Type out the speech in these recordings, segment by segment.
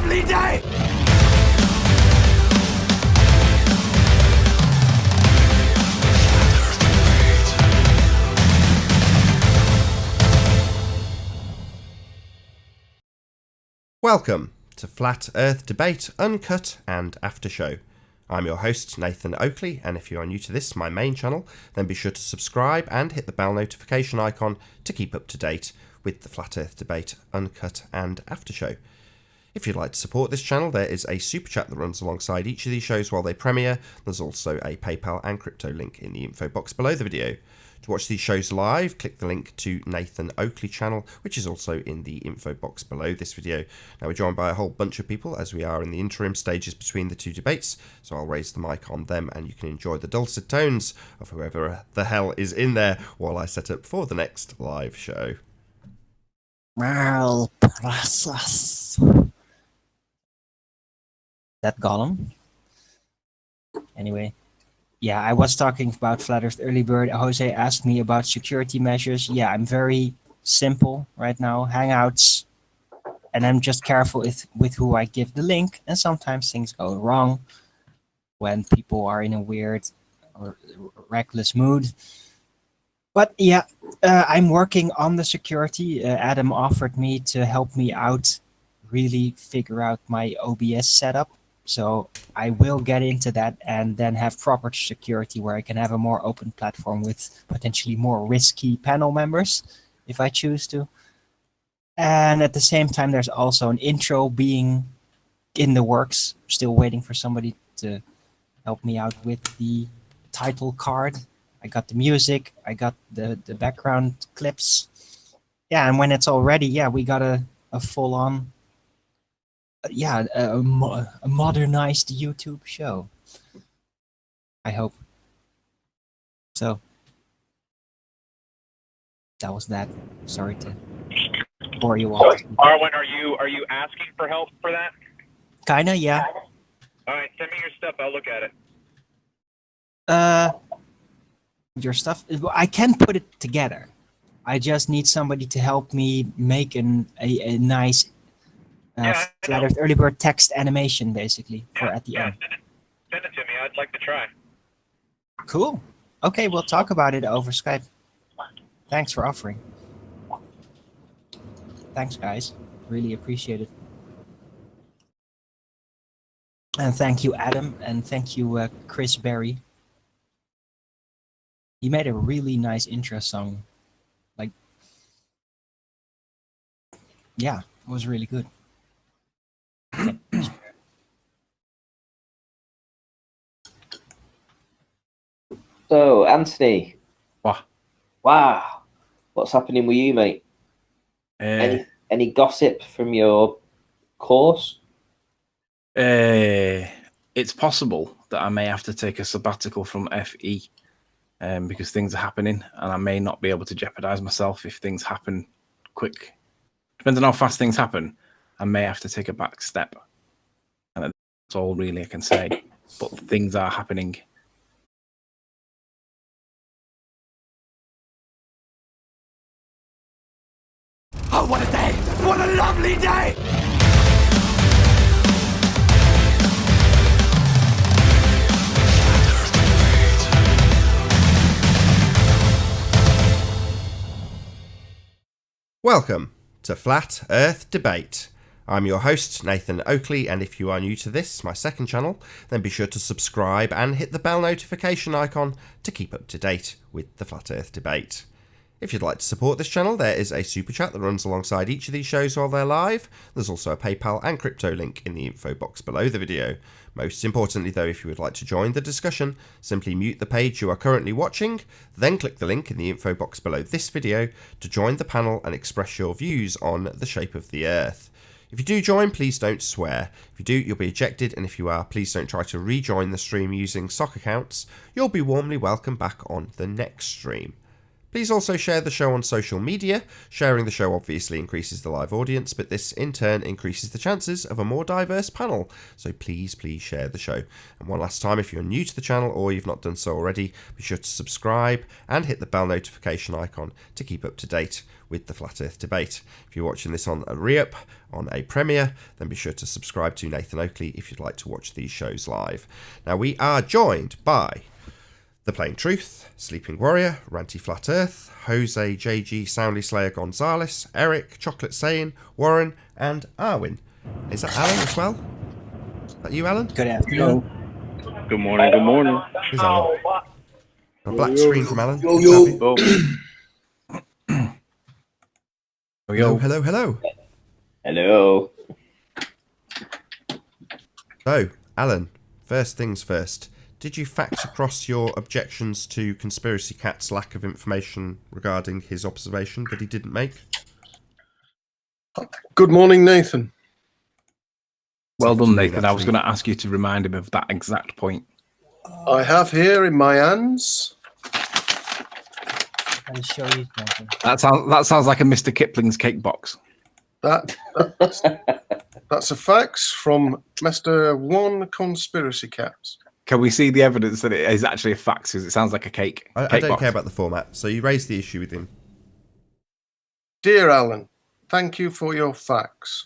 lovely day! Welcome to Flat Earth Debate Uncut and After Show. I'm your host, Nathan Oakley, and if you are new to this, my main channel, then be sure to subscribe and hit the bell notification icon to keep up to date with the Flat Earth Debate Uncut and After Show. If you'd like to support this channel, there is a super chat that runs alongside each of these shows while they premiere. There's also a PayPal and crypto link in the info box below the video. To watch these shows live, click the link to Nathan Oakley channel, which is also in the info box below this video. Now, we're joined by a whole bunch of people as we are in the interim stages between the two debates, so I'll raise the mic on them and you can enjoy the dulcet tones of whoever the hell is in there while I set up for the next live show. Well, process. That Gollum. Anyway. Yeah, I was talking about Flat Earth Early Bird. Jose asked me about security measures. Yeah, I'm very simple right now. Hangouts. And I'm just careful with who I give the link. And sometimes things go wrong when people are in a weird or reckless mood. But yeah, I'm working on the security. Adam offered me to help me out, really figure out my OBS setup. So I will get into that and then have proper security where I can have a more open platform with potentially more risky panel members if I choose to. And at the same time, there's also an intro being in the works. Still waiting for somebody to help me out with the title card. I got the music, I got the background clips. Yeah, and when it's all ready, yeah, we got a full-on a modernized YouTube show. I hope. So that was that. Sorry to bore you all. Arwen, are you asking for help for that? Kinda, yeah. All right, send me your stuff. I'll look at it. Your stuff. I can put it together. I just need somebody to help me make a nice Flat Earth Early Bird text animation, basically, for at the end. Send it to me. I'd like to try. Cool. Okay, we'll talk about it over Skype. Thanks for offering. Thanks, guys. Really appreciate it. And thank you, Adam, and thank you, Chris Berry. He made a really nice intro song. Like, yeah, it was really good. So, Anthony. What? Wow. What's happening with you, mate? Any gossip from your course? It's possible that I may have to take a sabbatical from FE because things are happening and I may not be able to jeopardize myself if things happen quick. Depends on how fast things happen. I may have to take a back step. And that's all really I can say. But things are happening. Oh, what a day! What a lovely day! Welcome to Flat Earth Debate. I'm your host, Nathan Oakley, and if you are new to this, my second channel, then be sure to subscribe and hit the bell notification icon to keep up to date with the Flat Earth Debate. If you'd like to support this channel, there is a super chat that runs alongside each of these shows while they're live. There's also a PayPal and crypto link in the info box below the video. Most importantly though, if you would like to join the discussion, simply mute the page you are currently watching, then click the link in the info box below this video to join the panel and express your views on the shape of the Earth. If you do join, please don't swear. If you do, you'll be ejected, and if you are, please don't try to rejoin the stream using sock accounts. You'll be warmly welcomed back on the next stream. Please also share the show on social media. Sharing the show obviously increases the live audience, but this in turn increases the chances of a more diverse panel. So please share the show. And one last time, if you're new to the channel or you've not done so already, be sure to subscribe and hit the bell notification icon to keep up to date with the Flat Earth debate. If you're watching this on a re-up, on a premiere, then be sure to subscribe to Nathan Oakley if you'd like to watch these shows live. Now, we are joined by The Plain Truth, Sleeping Warrior, Ranty Flat Earth, Jose JG Soundly Slayer Gonzalez, Eric, Chocolate Saiyan, Warren, and Arwin. Is that Alan as well? Is that you, Alan? Good afternoon. Good morning. Good morning. Who's Alan? A black screen from Alan. Hello, hello. Hello. So, Alan, first things first. Did you fact across your objections to Conspiracy Cat's lack of information regarding his observation that he didn't make? Good morning, Nathan. Well done, Nathan. I was going to ask you to remind him of that exact point. I have here in my hands. I'll show you something. That sounds like a Mr. Kipling's cake box. That's a fax from Mr. One Conspiracy Cats. Can we see the evidence that it is actually a fax? Because it sounds like a cake. I don't care about the format. So you raised the issue with him. Dear Alan, thank you for your fax.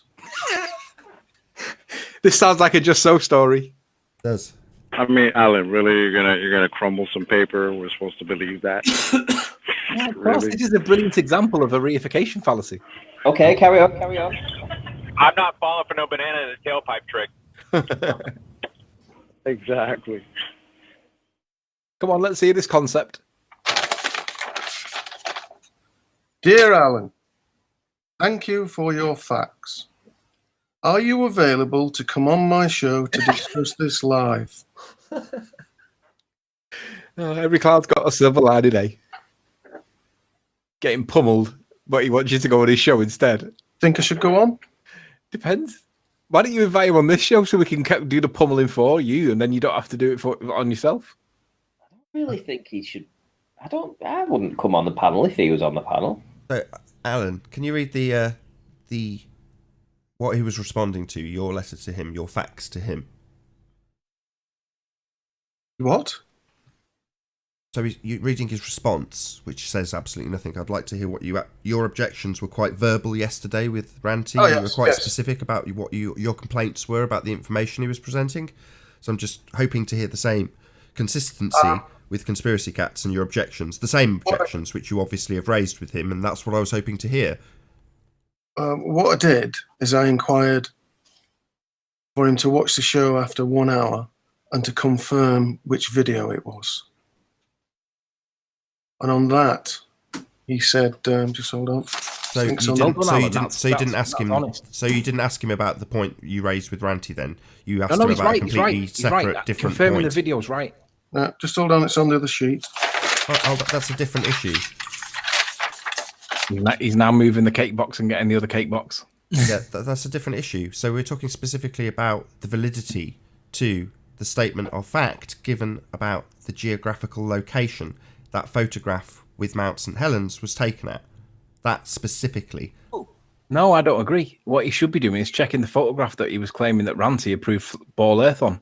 This sounds like a Just So story. It does. I mean, Alan, really, you're gonna crumble some paper? We're supposed to believe that? Yeah, of course. This is a brilliant example of a reification fallacy. Okay, carry on. I'm not falling for no banana in the tailpipe trick. Exactly. Come on, let's see this concept. Dear Alan, thank you for your fax. Are you available to come on my show to discuss this live? Every cloud's got a silver lining, eh? Getting pummeled, but he wants you to go on his show instead. Think I should go on? Depends. Why don't you invite him on this show so we can do the pummeling for you, and then you don't have to do it on yourself? I don't really think he should. I wouldn't come on the panel if he was on the panel. So, Alan, can you read the what he was responding to, your letter to him, your fax to him? What? So you're reading his response, which says absolutely nothing. I'd like to hear what your objections were quite verbal yesterday with Ranty. Oh, you yes, were quite yes. specific about what your complaints were about the information he was presenting. So I'm just hoping to hear the same consistency with Conspiracy Cats and your objections, the same objections which you obviously have raised with him, and that's what I was hoping to hear. What I did is I inquired for him to watch the show after 1 hour and to confirm which video it was. And on that, he said, "Just hold on." So you didn't ask him about the point you raised with Ranty. Then you asked him about a completely separate, different confirming point. the video's right. Just hold on. It's on the other sheet. That's a different issue. He's now moving the cake box and getting the other cake box. Yeah, that's a different issue. So we're talking specifically about the validity to the statement of fact given about the geographical location that photograph with Mount St. Helens was taken at. That specifically. No, I don't agree. What he should be doing is checking the photograph that he was claiming that Ranty approved Ball Earth on.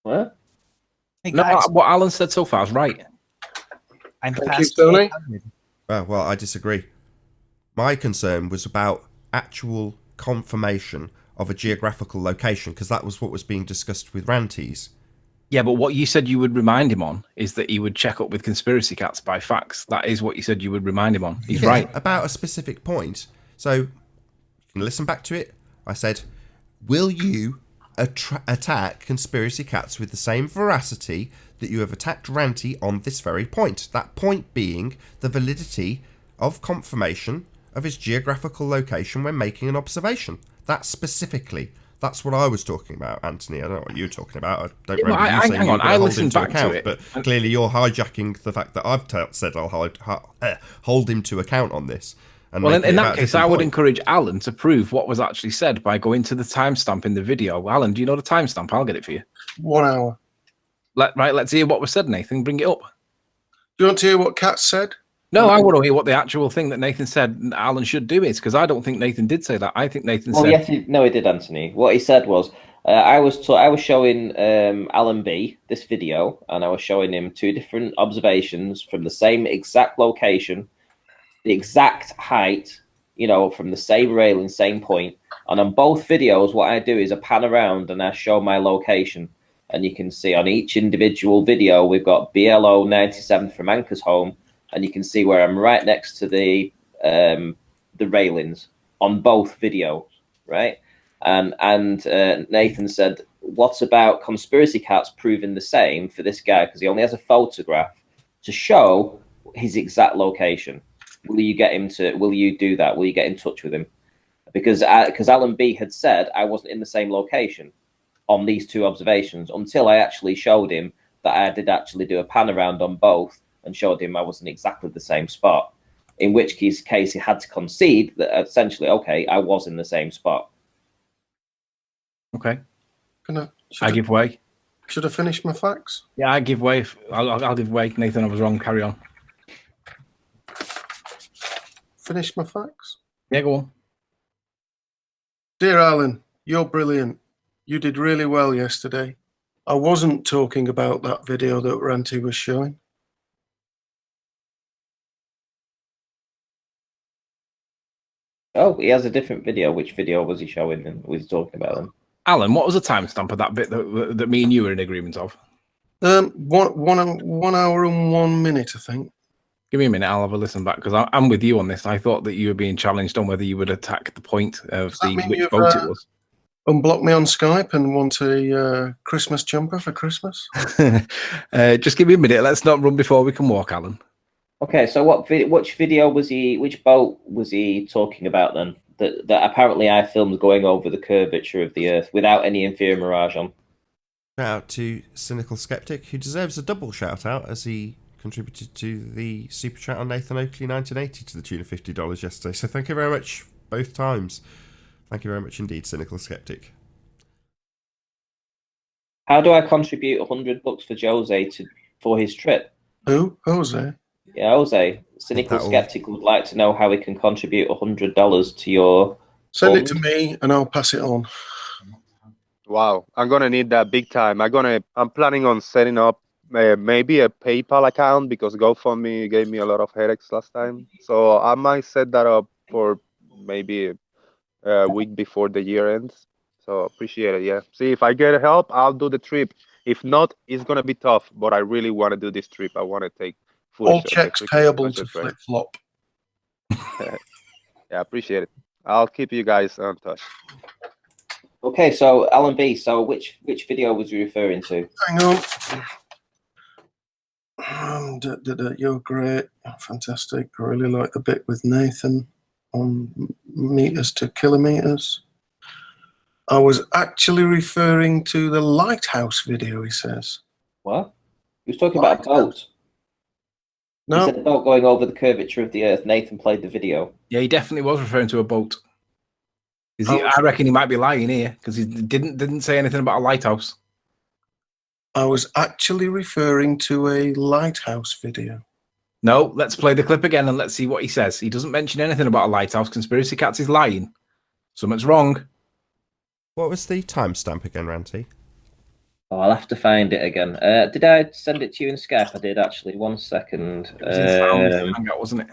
What? Hey, No, guys, what Alan said so far is right. I'm Thank past you, Tony. 800. Well, I disagree. My concern was about actual confirmation of a geographical location, because that was what was being discussed with Ranty's. Yeah, but what you said you would remind him on is that he would check up with Conspiracy Cats by fax. That is what you said you would remind him on. He's right. About a specific point. So, you can listen back to it. I said, will you attack Conspiracy Cats with the same veracity that you have attacked Ranty on this very point? That point being the validity of confirmation of his geographical location when making an observation. That specifically. That's what I was talking about, Anthony. I don't know what you're talking about. I don't remember you saying hang you on. were I going to hold him listened to back to account, it. but clearly you're hijacking the fact that I've said I'll hold him to account on this. And Well, make it in about that a case, different I would point. encourage Alan to prove what was actually said by going to the timestamp in the video. Alan, do you know the timestamp? I'll get it for you. 1 hour. Right, let's hear what was said, Nathan. Bring it up. Do you want to hear what Kat said? No, I want to hear what the actual thing that Nathan said Alan should do is, because I don't think Nathan did say that. I think Nathan said... yes, he did, Anthony. What he said was, I was showing Alan B this video, and I was showing him 2 different observations from the same exact location, the exact height, you know, from the same railing, same point. And on both videos, what I do is I pan around and I show my location. And you can see on each individual video, we've got BLO 97 from Anchor's home, and you can see where I'm right next to the railings on both videos, right? And Nathan said, what about Conspiracy Cats proving the same for this guy? Because he only has a photograph to show his exact location. Will you do that? Will you get in touch with him? Because Alan B had said I wasn't in the same location on these 2 observations until I actually showed him that I did actually do a pan around on both and showed him I wasn't exactly the same spot. In which case he had to concede that essentially, okay, I was in the same spot. Okay. I give way. Should I finish my facts? Yeah, I give way. I'll give way. Nathan, I was wrong. Carry on. Finish my facts? Yeah, go on. Dear Alan, you're brilliant. You did really well yesterday. I wasn't talking about that video that Ranty was showing. Oh, he has a different video. Which video was he showing and was he talking about them? Alan, what was the timestamp of that bit that me and you were in agreement of? 1 hour and 1 minute, I think. Give me a minute, I'll have a listen back, because I'm with you on this. I thought that you were being challenged on whether you would attack the point of which vote it was. Unblock me on Skype and want a Christmas jumper for Christmas? Just give me a minute. Let's not run before we can walk, Alan. Okay, so which video was he? Which boat was he talking about then? That apparently I filmed going over the curvature of the Earth without any inferior mirage on. Shout out to Cynical Skeptic, who deserves a double shout out as he contributed to the super chat on Nathan Oakley 1980 to the tune of $50 yesterday. So thank you very much both times. Thank you very much indeed, Cynical Skeptic. How do I contribute $100 for Jose for his trip? Who? Jose? Yeah, Jose. Cynical Skeptic would like to know how he can contribute $100 to your... Send it to me and I'll pass it on. Wow, I'm gonna need that big time. I'm planning on setting up maybe a PayPal account because GoFundMe gave me a lot of headaches last time. So I might set that up for maybe a week before the year ends. So appreciate it. Yeah. See, if I get help, I'll do the trip. If not, it's gonna be tough. But I really want to do this trip. I want to take all checks payable to Flip Flop. Yeah, appreciate it. I'll keep you guys in touch. Okay, so Alan B. So which video was you referring to? Hang on. You're great, fantastic. I really like the bit with Nathan on meters to kilometers. I was actually referring to the lighthouse video. He says. What? He was talking about a boat. No. He said about going over the curvature of the Earth. Nathan played the video. Yeah, he definitely was referring to a boat. I reckon he might be lying here because he didn't say anything about a lighthouse. I was actually referring to a lighthouse video. No, let's play the clip again and let's see what he says. He doesn't mention anything about a lighthouse. Conspiracy Cats is lying. Something's wrong. What was the timestamp again, Ranty? Oh, I'll have to find it again. Did I send it to you in Skype? I did actually. 1 second. It was in Hangout, wasn't it?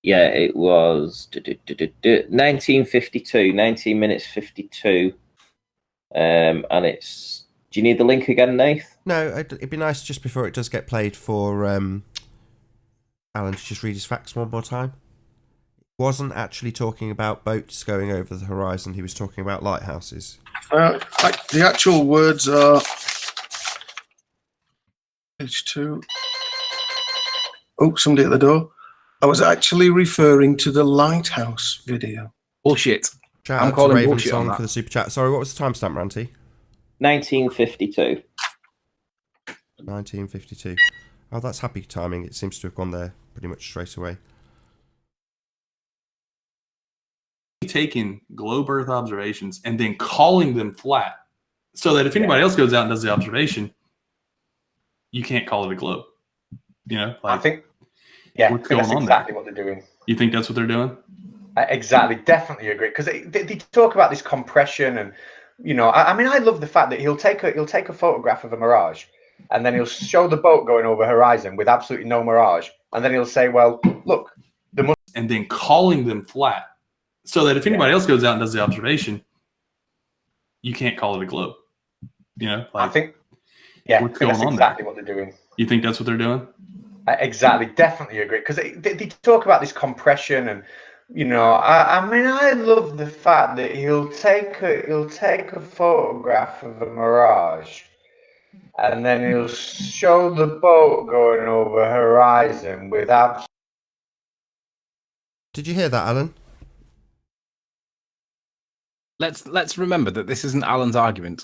Yeah, it was 1952, 19 minutes 52. And it's... Do you need the link again, Nath? No, it'd be nice just before it does get played for Alan to just read his facts one more time. He wasn't actually talking about boats going over the horizon. He was talking about lighthouses. The actual words are... Page 2. Oh, somebody at the door. I was actually referring to the lighthouse video. Bullshit. Shout out to Raven Song for the super chat. Sorry, what was the timestamp, Ranty? 1952. 1952. Oh, that's happy timing. It seems to have gone there pretty much straight away. Taking globe Earth observations and then calling them flat, so that if anybody else goes out and does the observation, you can't call it a globe. You know, like, Yeah, What's that's going on exactly what they're doing. You think that's what they're doing? Exactly, definitely agree. Because they talk about this compression, and I mean, I love the fact that he'll take a photograph of a mirage, and then he'll show the boat going over horizon with absolutely no mirage, and then he'll say, "Well, look, and then calling them flat, so that if anybody else goes out and does the observation, you can't call it a globe." I think, yeah, what's going that's on exactly there? what they're doing. You think that's what they're doing? Exactly, definitely agree. Because they talk about this compression, and I mean, I love the fact that he'll take a photograph of a mirage, and then he'll show the boat going over horizon with absolutely. Did you hear that, Alan? Let's remember that this isn't Alan's argument.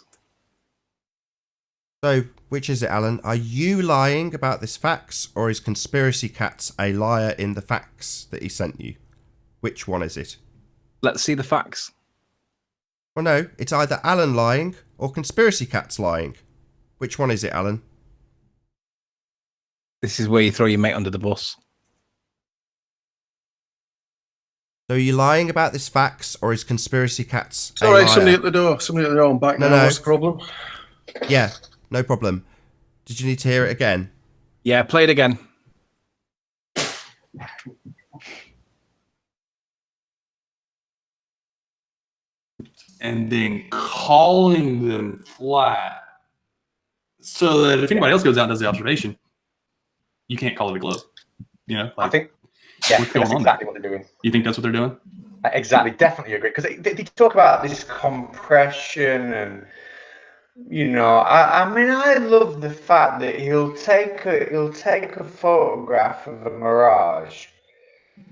So, which is it, Alan? Are you lying about this fax, or is Conspiracy Cats a liar in the fax that he sent you? Which one is it? Let's see the facts. Well, no, it's either Alan lying or Conspiracy Cats lying. Which one is it, Alan? This is where you throw your mate under the bus. So, are you lying about this fax, or is Conspiracy Cats a Sorry, liar? somebody at the door. Somebody at the door. I'm back now. What's the problem? Yeah, no problem. Did you need to hear it again? Yeah, play it again. And then calling them flat, so that if anybody else goes out and does the observation, you can't call it a globe. I think, yeah, what's going that's on exactly there? what they're doing. You think that's what they're doing? Exactly, definitely agree. Because they talk about this compression, and I mean, I love the fact that he'll take a photograph of a mirage,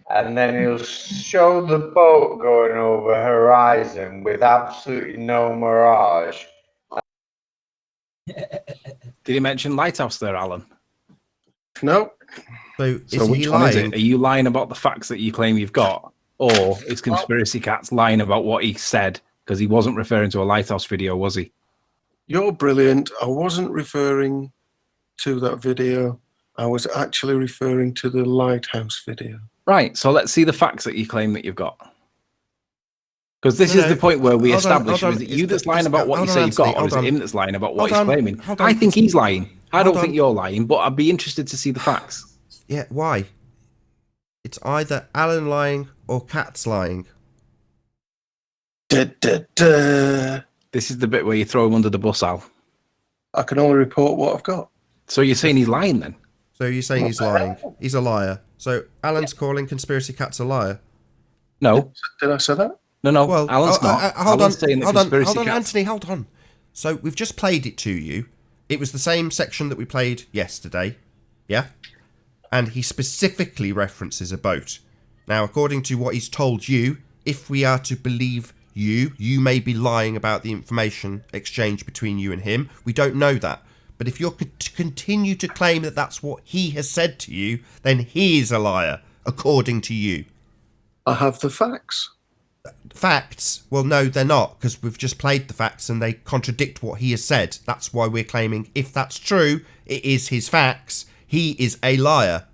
and then he'll show the boat going over horizon with absolutely no mirage. Did he mention Lighthouse there, Alan? No. So which he one lying? is it? Are you lying about the facts that you claim you've got? Or is Conspiracy Cats lying about what he said? Because he wasn't referring to a Lighthouse video, was he? You're brilliant. I wasn't referring to that video. I was actually referring to the Lighthouse video. Right, so let's see the facts that you claim that you've got. Because this is the point where we establish, is it you that's lying about what you say you've got, or is it him that's lying about what he's claiming? I think he's lying. I don't think you're lying, but I'd be interested to see the facts. Yeah, why? It's either Alan lying or Cats lying. Da, da, da. This is the bit where you throw him under the bus, Al. I can only report what I've got. So you're saying he's lying then? So you're saying he's lying? He's a liar. So Alan's calling Conspiracy Cats a liar? No. Did I say that? No, Well, Alan's not. Hold Alan's saying that on, Conspiracy Cats... Anthony, hold on. So we've just played it to you. It was the same section that we played yesterday. Yeah? And he specifically references a boat. Now, according to what he's told you, if we are to believe you may be lying about the information exchanged between you and him. We don't know that. But if you're to continue to claim that that's what he has said to you, then he is a liar, according to you. I have the facts. Facts? Well, no, they're not, because we've just played the facts and they contradict what he has said. That's why we're claiming, if that's true, it is his facts. He is a liar.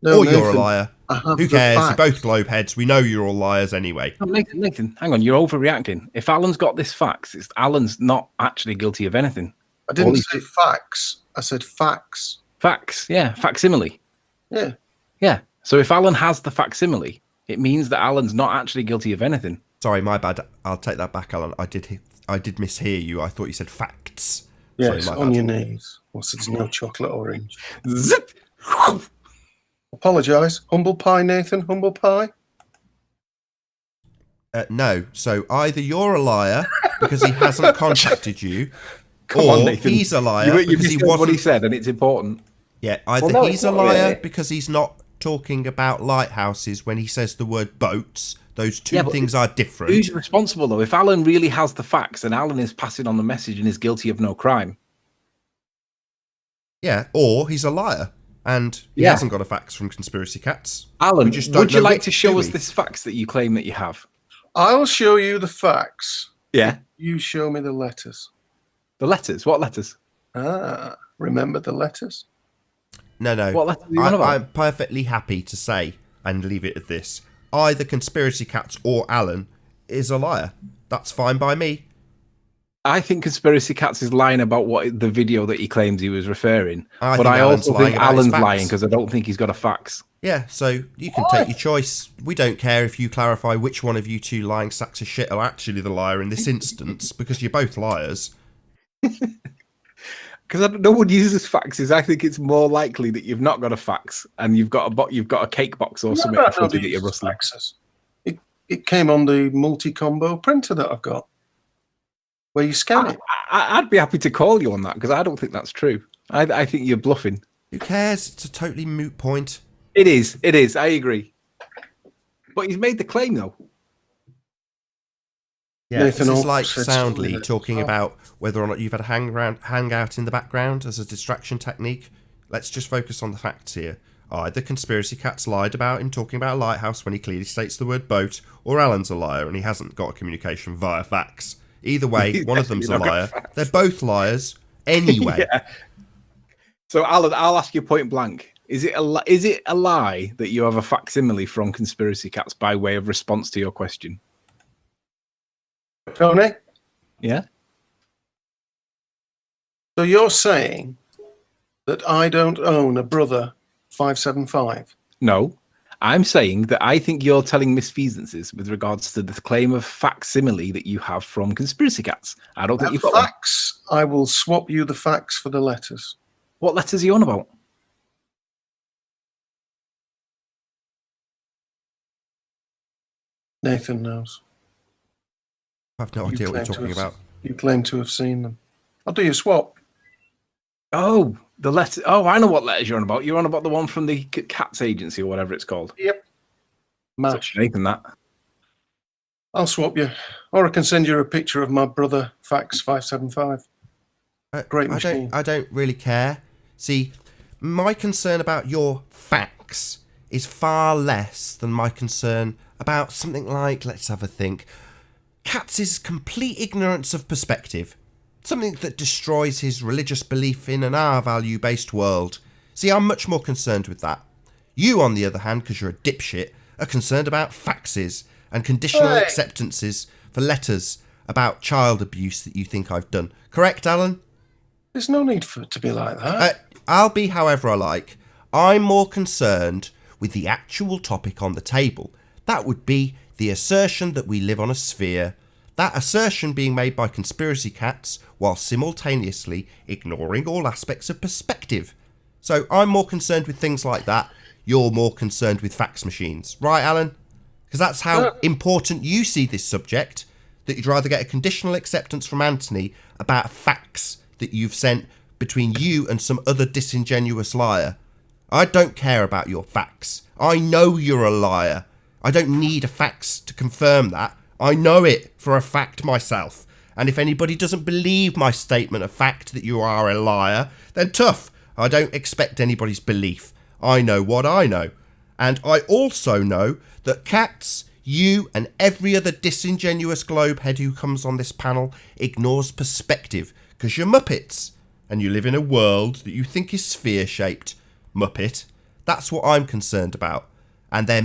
No, or Nathan, you're a liar. Who cares? You're both globe heads. We know you're all liars anyway. Oh, Nathan, hang on. You're overreacting. If Alan's got this facts, Alan's not actually guilty of anything. I didn't say facts. I said facts. Facts, yeah. Facsimile. Yeah. Yeah. So if Alan has the facsimile, it means that Alan's not actually guilty of anything. Sorry, my bad. I'll take that back, Alan. I did mishear you. I thought you said facts. Yes, sorry, on your knees. What's it's no chocolate orange. Zip! Apologise. Humble pie, Nathan. Humble pie. No. So either you're a liar because he hasn't contacted you, Come or on, Nathan. he's a liar because he wasn't. What he said, and it's important. Yeah, either Well, no, he's it's a not liar really. because he's not talking about lighthouses when he says the word boats. Those two Yeah, but things are different. Who's responsible, though? If Alan really has the facts, then Alan is passing on the message and is guilty of no crime. Yeah, or he's a liar and he Yeah. hasn't got a fax from Conspiracy Cats. Alan, We just don't would you know like which, to show do us we? this facts that you claim that you have? I'll show you the facts. Yeah. You show me the letters. The letters? What letters? Ah, remember the letters? No. What letter are you on about? I'm perfectly happy to say and leave it at this. Either Conspiracy Cats or Alan is a liar. That's fine by me. I think Conspiracy Cats is lying about what the video that he claims he was referring. I But think I Alan's also lying think about his Alan's facts. lying because I don't think he's got a fax. Yeah, so you can take your choice. We don't care if you clarify which one of you two lying sacks of shit are actually the liar in this instance, because you're both liars. Because no one uses faxes. I think it's more likely that you've not got a fax and you've got a cake box or something in front of you that you're rustling. Faxes. It came on the multi-combo printer that I've got, where you scan it. I'd be happy to call you on that because I don't think that's true. I think you're bluffing. Who cares? It's a totally moot point. It is. I agree. But he's made the claim though. Yeah, Nathan this is Oakley like said soundly something talking that- about whether or not you've had a hangout in the background as a distraction technique. Let's just focus on the facts here. Either Conspiracy Cat's lied about him talking about a lighthouse when he clearly states the word boat, or Alan's a liar and he hasn't got a communication via fax. Either way, He's one of them's a definitely not liar. got fax. They're both liars anyway. Yeah. So Alan, I'll ask you point blank: is it a lie that you have a facsimile from Conspiracy Cats by way of response to your question? Tony, Yeah. so you're saying that I don't own a brother 575? No, I'm saying that I think you're telling misfeasances with regards to the claim of facsimile that you have from Conspiracy Cats. I don't think The you've got fax, I will swap you the fax for the letters. What letters are you on about? Nathan knows. I have no You idea what you're claim to talking have- about. You claim to have seen them. I'll do your swap. Oh, the letter. Oh, I know what letters you're on about. You're on about the one from the Cats Agency or whatever it's called. Yep. Mash. Nathan, that. I'll swap you. Or I can send you a picture of my brother fax 575. Great machine. I don't really care. See, my concern about your facts is far less than my concern about something like, let's have a think, Katz's complete ignorance of perspective. Something that destroys his religious belief in an R-value-based world. See, I'm much more concerned with that. You, on the other hand, because you're a dipshit, are concerned about faxes and conditional Hey. acceptances for letters about child abuse that you think I've done. Correct, Alan? There's no need for it to be like that. I'll be however I like. I'm more concerned with the actual topic on the table. That would be the assertion that we live on a sphere. That assertion being made by Conspiracy Cats while simultaneously ignoring all aspects of perspective. So I'm more concerned with things like that. You're more concerned with fax machines. Right, Alan? Because that's how important you see this subject, that you'd rather get a conditional acceptance from Anthony about a fax that you've sent between you and some other disingenuous liar. I don't care about your facts. I know you're a liar. I don't need a fax to confirm that. I know it for a fact myself. And if anybody doesn't believe my statement of fact that you are a liar, then tough. I don't expect anybody's belief. I know what I know. And I also know that Cats, you and every other disingenuous globehead who comes on this panel ignores perspective because you're Muppets and you live in a world that you think is sphere-shaped. Muppet. That's what I'm concerned about. And their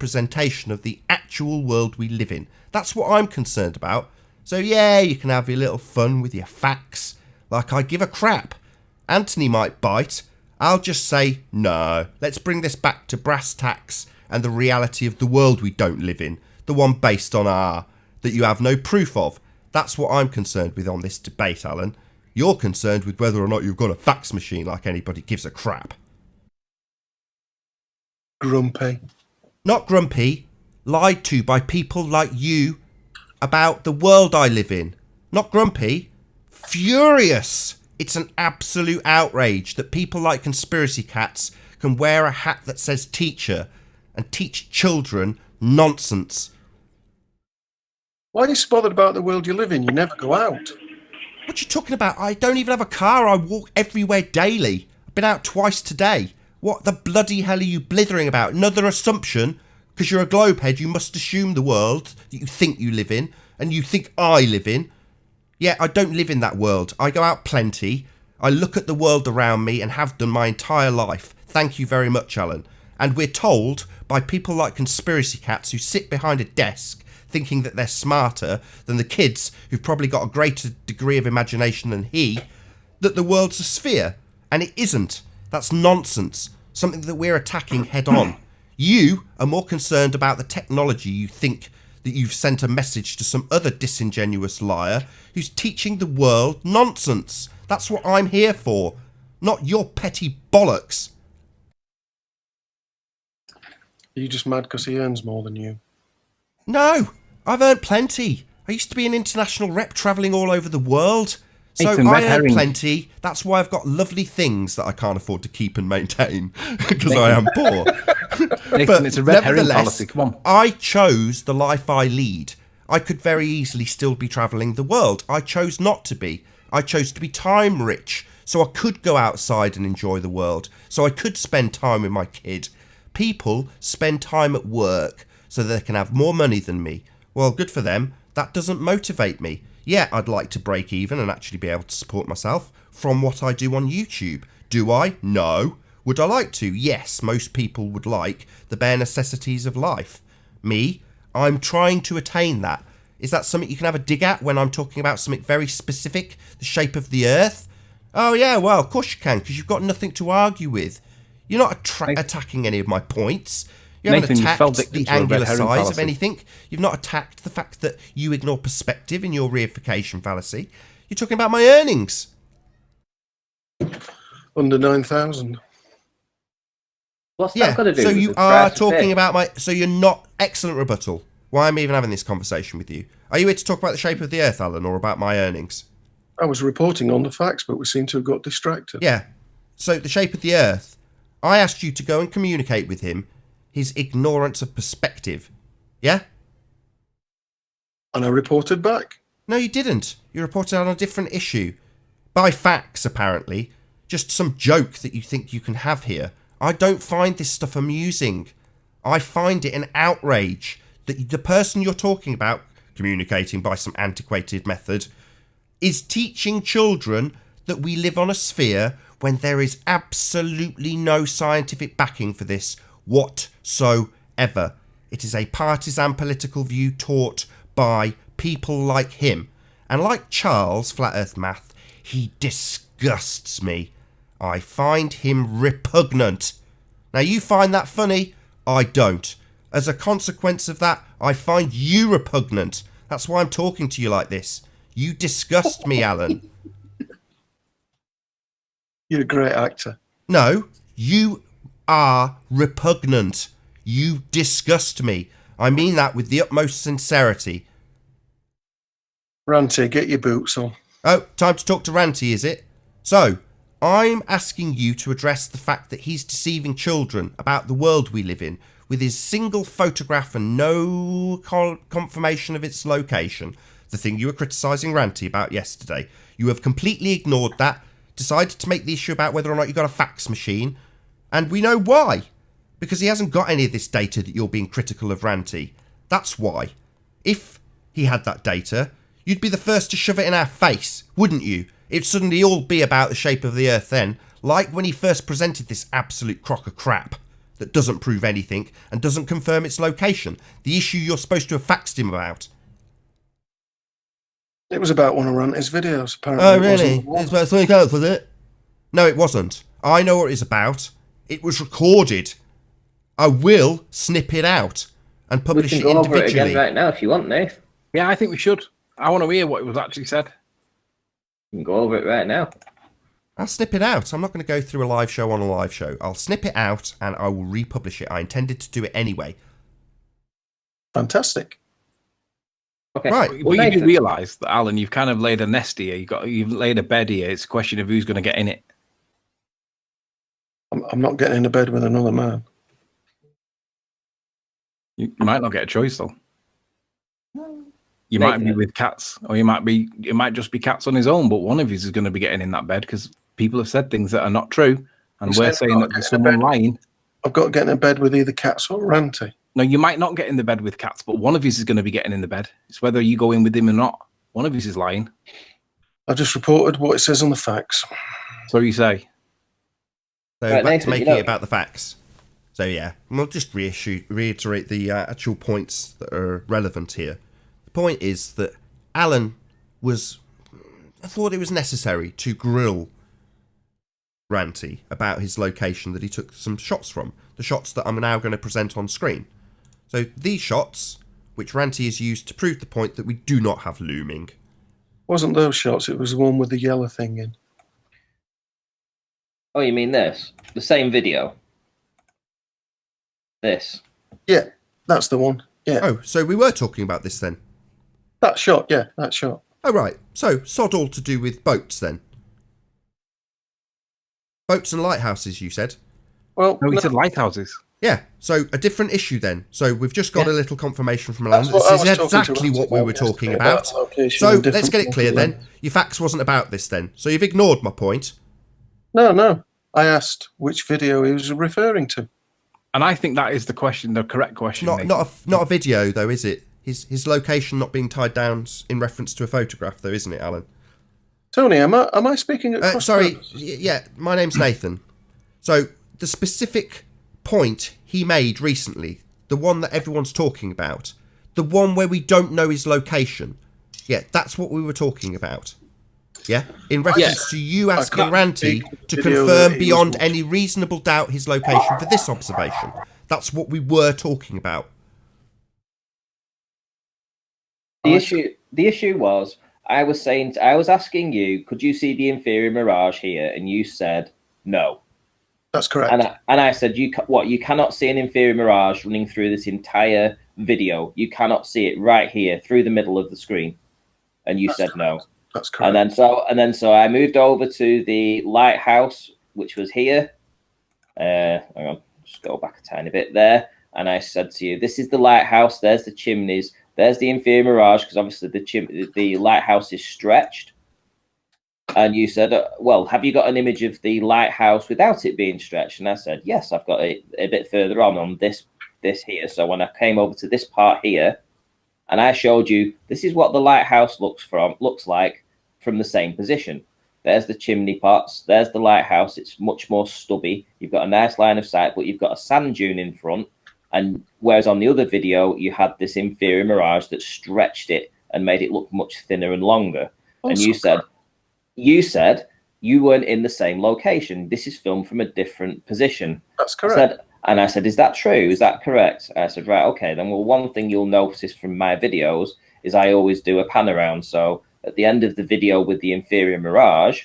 misrepresentation of the actual world we live in. That's what I'm concerned about. So yeah, you can have your little fun with your facts. Like I give a crap. Anthony might bite. I'll just say, no, let's bring this back to brass tacks and the reality of the world we don't live in. The one based on that you have no proof of. That's what I'm concerned with on this debate, Alan. You're concerned with whether or not you've got a fax machine like anybody gives a crap. Grumpy. Not grumpy, lied to by people like you about the world I live in. Not grumpy, furious. It's an absolute outrage that people like Conspiracy Cats can wear a hat that says teacher and teach children nonsense. Why are you so bothered about the world you live in? You never go out. What you talking about? I don't even have a car. I walk everywhere daily. I've been out twice today. What the bloody hell are you blithering about? Another assumption? Because you're a globehead, you must assume the world that you think you live in, and you think I live in. Yeah, I don't live in that world. I go out plenty. I look at the world around me and have done my entire life. thank you very much, Alan. And we're told by people like conspiracy cats who sit behind a desk thinking that they're smarter than the kids who've probably got a greater degree of imagination than he, that the world's a sphere. And it isn't. That's nonsense. Something that we're attacking head on. You are more concerned about the technology. You think that you've sent a message to some other disingenuous liar who's teaching the world nonsense. That's what I'm here for, not your petty bollocks. Are you just mad because he earns more than you? No, I've earned plenty. I used to be an international rep travelling all over the world. So Nathan, I red earn herring. plenty. That's why I've got lovely things that I can't afford to keep and maintain because I am poor. Nathan, it's a red herring nevertheless, policy. Come on. I chose the life I lead. I could very easily still be travelling the world. I chose not to be. I chose to be time rich, so I could go outside and enjoy the world. So I could spend time with my kid. People spend time at work so they can have more money than me. Well, good for them. That doesn't motivate me. Yeah, I'd like to break even and actually be able to support myself from what I do on YouTube. Do I? No. Would I like to? Yes, most people would like the bare necessities of life. Me, I'm trying to attain that. Is that something you can have a dig at when I'm talking about something very specific, the shape of the earth? Oh yeah, well, of course you can, because you've got nothing to argue with. You're not attacking any of my points. You haven't Nathan, you fell attacked victim the to a red angular herring size of policy. anything. You've not attacked the fact that you ignore perspective in your reification fallacy. You're talking about my earnings. Under 9,000. What's Yeah, that got to do so with you the are price of talking fish? about my... So you're not... Excellent rebuttal. Why am I even having this conversation with you? Are you here to talk about the shape of the earth, Alan, or about my earnings? I was reporting on the facts, but we seem to have got distracted. Yeah. So the shape of the earth, I asked you to go and communicate with him his ignorance of perspective. Yeah? And I reported back. No, you didn't. You reported on a different issue. By facts, apparently. Just some joke that you think you can have here. I don't find this stuff amusing. I find it an outrage that the person you're talking about, communicating by some antiquated method, is teaching children that we live on a sphere when there is absolutely no scientific backing for this whatsoever. It is a partisan political view taught by people like him. And like Charles, Flat Earth Math, he disgusts me. I find him repugnant. Now you find that funny? I don't. As a consequence of that, I find you repugnant. That's why I'm talking to you like this. You disgust me, Alan. You're a great actor. No, you are repugnant. You disgust me. I mean that with the utmost sincerity. Ranty, get your boots on. Oh, time to talk to Ranty, is it? So, I'm asking you to address the fact that he's deceiving children about the world we live in with his single photograph and no confirmation of its location. The thing you were criticising Ranty about yesterday. You have completely ignored that, decided to make the issue about whether or not you got a fax machine, and we know why. Because he hasn't got any of this data that you're being critical of Ranty. That's why. If he had that data, you'd be the first to shove it in our face, wouldn't you? It'd suddenly all be about the shape of the earth then, like when he first presented this absolute crock of crap that doesn't prove anything and doesn't confirm its location, the issue you're supposed to have faxed him about. It was about one of Ranty's videos, apparently. Oh, it really? wasn't. It's about something else, was it? No, it wasn't. I know what it's about. It was recorded. I will snip it out and We publish can it go over it individually. again right now if you want, Nate. Yeah, I think we should. I want to hear what was actually said. We can go over it right now. I'll snip it out. I'm not going to go through a live show on a live show. I'll snip it out and I will republish it. I intended to do it anyway. Fantastic. Okay. Right. But Well, you do Nathan, realise that, Alan, you've kind of laid a nest here. You've laid a bed here. It's a question of who's going to get in it. I'm not getting into bed with another man. You might not get a choice though. You might be Nathan. with cats, or it might just be cats on his own. But one of you is going to be getting in that bed because people have said things that are not true, and I'm we're saying saying I'll that there's get in someone bed. lying. I've got to get in bed with either Cats or Ranty. No, you might not get in the bed with cats, but one of you is going to be getting in the bed. It's whether you go in with him or not. One of you is lying. I just reported what it says on the facts. So you say. So Right, back Nathan, to making you know- it about the facts. So yeah, we'll just reiterate the actual points that are relevant here. The point is that Alan I thought it was necessary to grill Ranty about his location that he took some shots from. The shots that I'm now going to present on screen. So these shots, which Ranty has used to prove the point that we do not have looming. Wasn't those shots? It was the one with the yellow thing in. Oh, you mean this? The same video? This? Yeah, that's the one. Yeah, Oh, so we were talking about this then. that shot. Yeah, that shot. Oh, right. So, sod all to do with boats then. Boats and lighthouses, you said? Well, No, he no, said lighthouses. Yeah, so a different issue then. So we've just got a little confirmation from Alan. That's what I This was is talking to exactly Ranty what we about were talking yesterday, about. location So and let's different get it clear then. locations. Your facts wasn't about this then. So you've ignored my point. No. I asked which video he was referring to. And I think that is the question, the correct question. Nathan. Not a video though, is it? His location not being tied down in reference to a photograph though, isn't it, Alan? Tony, am I speaking at cross Sorry, purposes? yeah, my name's Nathan. So the specific point he made recently, the one that everyone's talking about, the one where we don't know his location, yeah, that's what we were talking about. Yeah, in reference to you asking can't Ranty speak to the video that confirm he was beyond watching. any reasonable doubt his location for this observation. That's what we were talking about. The issue was I was asking you, could you see the inferior mirage here? And you said no. That's correct. And I said, you cannot see an inferior mirage running through this entire video. You cannot see it right here through the middle of the screen. And you said no. That's correct. And then so I moved over to the lighthouse, which was here. Hang on, just go back a tiny bit there. And I said to you, this is the lighthouse. There's the chimneys. There's the inferior mirage, because obviously the lighthouse is stretched. And you said, well, have you got an image of the lighthouse without it being stretched? And I said, yes, I've got it a bit further on this here. So when I came over to this part here, and I showed you, this is what the lighthouse looks like from the same position. There's the chimney pots. There's the lighthouse. It's much more stubby. You've got a nice line of sight, but you've got a sand dune in front. And whereas on the other video, you had this inferior mirage that stretched it and made it look much thinner and longer. And you said you weren't in the same location. This is filmed from a different position. That's correct. And I said, is that true? Is that correct? And I said, right, okay. Then, well, one thing you'll notice from my videos is I always do a pan around. So at the end of the video with the inferior mirage,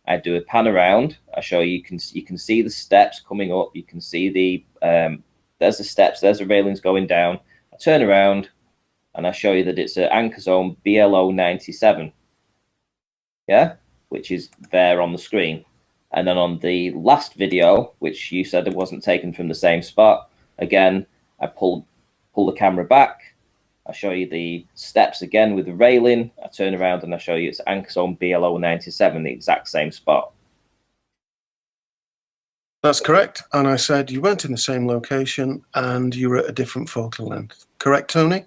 I do a pan around. I show you can see the steps coming up. You can see there's the steps. There's the railings going down. I turn around and I show you that it's an anchor zone BLO 97. Yeah, which is there on the screen. And then on the last video, which you said it wasn't taken from the same spot, again, I pull the camera back. I show you the steps again with the railing. I turn around and I show you it's anchor zone BLO 97, the exact same spot. That's correct. And I said you weren't in the same location and you were at a different focal length. Correct, Tony?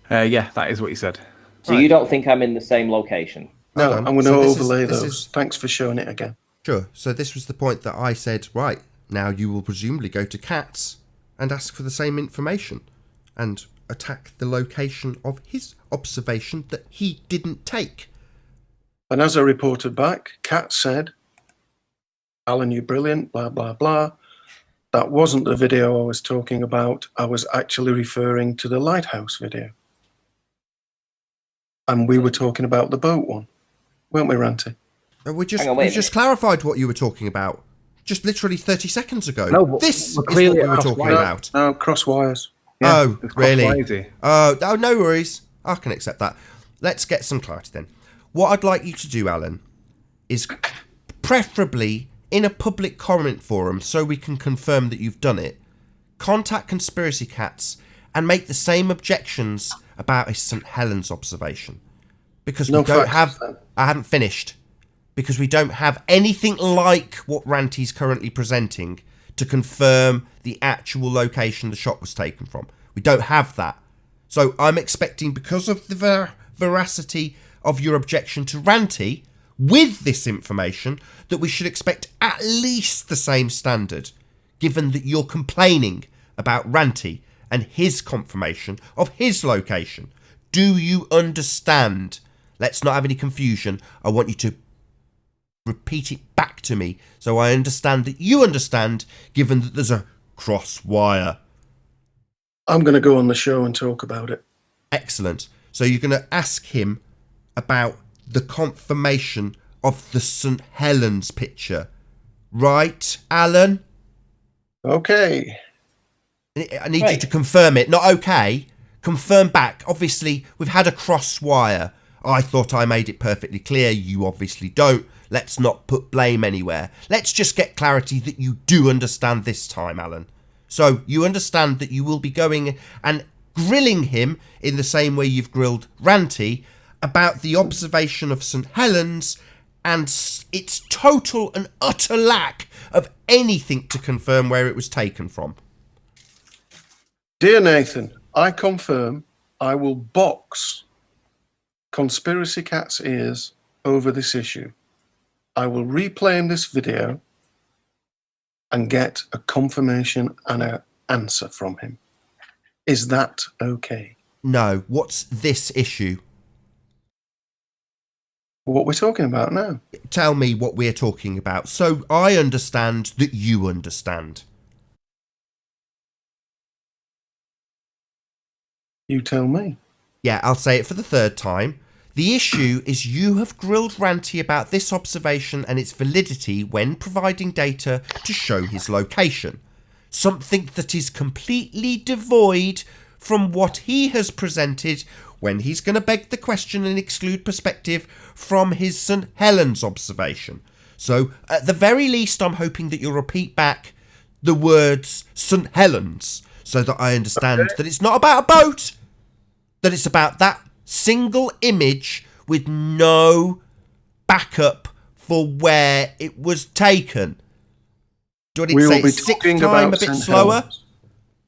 Yeah, that is what he said. So you don't think I'm in the same location? No, Hold I'm on. going to So overlay this those. is- Thanks for showing it again. Sure. So this was the point that I said, right, now you will presumably go to Katz and ask for the same information and attack the location of his observation that he didn't take. And as I reported back, Kat said, Alan, you're brilliant, blah, blah, blah. That wasn't the video I was talking about. I was actually referring to the lighthouse video. And we were talking about the boat one, weren't we, Ranty? We just Hang on, wait we a just clarified what you were talking about just literally 30 seconds ago. No, but this is we're what clearly we were across talking wires. about. No, cross wires. Oh, It's really? cross-wise. Oh, no worries. I can accept that. Let's get some clarity then. What I'd like you to do, Alan, is preferably in a public comment forum so we can confirm that you've done it, contact Conspiracy Cats and make the same objections about his St. Helens observation. Because No we don't facts, have... then. I haven't finished. Because we don't have anything like what Ranty's currently presenting to confirm the actual location the shot was taken from. We don't have that. So I'm expecting, because of the veracity of your objection to Ranty, with this information that we should expect at least the same standard, given that you're complaining about Ranty and his confirmation of his location. Do you understand? Let's not have any confusion. I want you to repeat it back to me so I understand that you understand, given that there's a cross wire. I'm going to go on the show and talk about it. Excellent. So you're going to ask him about the confirmation of the St. Helens picture. Right, Alan? Okay. I need you to confirm it. Not okay. Confirm back. Obviously, we've had a cross wire. I thought I made it perfectly clear. You obviously don't. Let's not put blame anywhere. Let's just get clarity that you do understand this time, Alan. So you understand that you will be going and grilling him in the same way you've grilled Ranty about the observation of St. Helens and its total and utter lack of anything to confirm where it was taken from. Dear Nathan, I confirm I will box Conspiracy Cat's ears over this issue. I will replay in this video and get a confirmation and an answer from him. Is that okay? No. What's this issue? What we're talking about now. Tell me what we're talking about so I understand that you understand. You tell me. Yeah, I'll say it for the third time. The issue is you have grilled Ranty about this observation and its validity when providing data to show his location. Something that is completely devoid from what he has presented when he's going to beg the question and exclude perspective from his St. Helens observation. So, at the very least, I'm hoping that you'll repeat back the words St. Helens so that I understand that it's not about a boat, that it's about that single image with no backup for where it was taken. Do I need to say it sixth time a bit slower?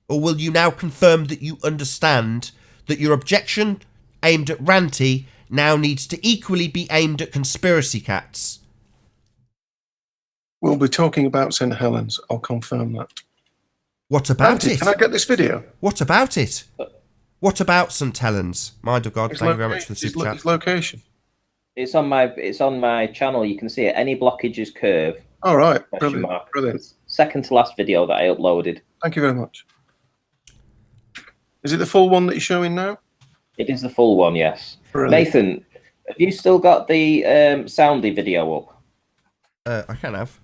Or will you now confirm that you understand that your objection aimed at Ranty now needs to equally be aimed at Conspiracy Cats? We'll be talking about St. Helens. I'll confirm that. What about it? Can I get this video? What about it? What about St. Helens? Mind of God, thank you very much for the super chat. His location. It's on my channel. You can see it. Any blockages curve. All right. Question Brilliant. mark. Brilliant. It's second to last video that I uploaded. Thank you very much. Is it the full one that you're showing now? It is the full one, yes. Brilliant. Nathan, have you still got the Soundy video up? I can have.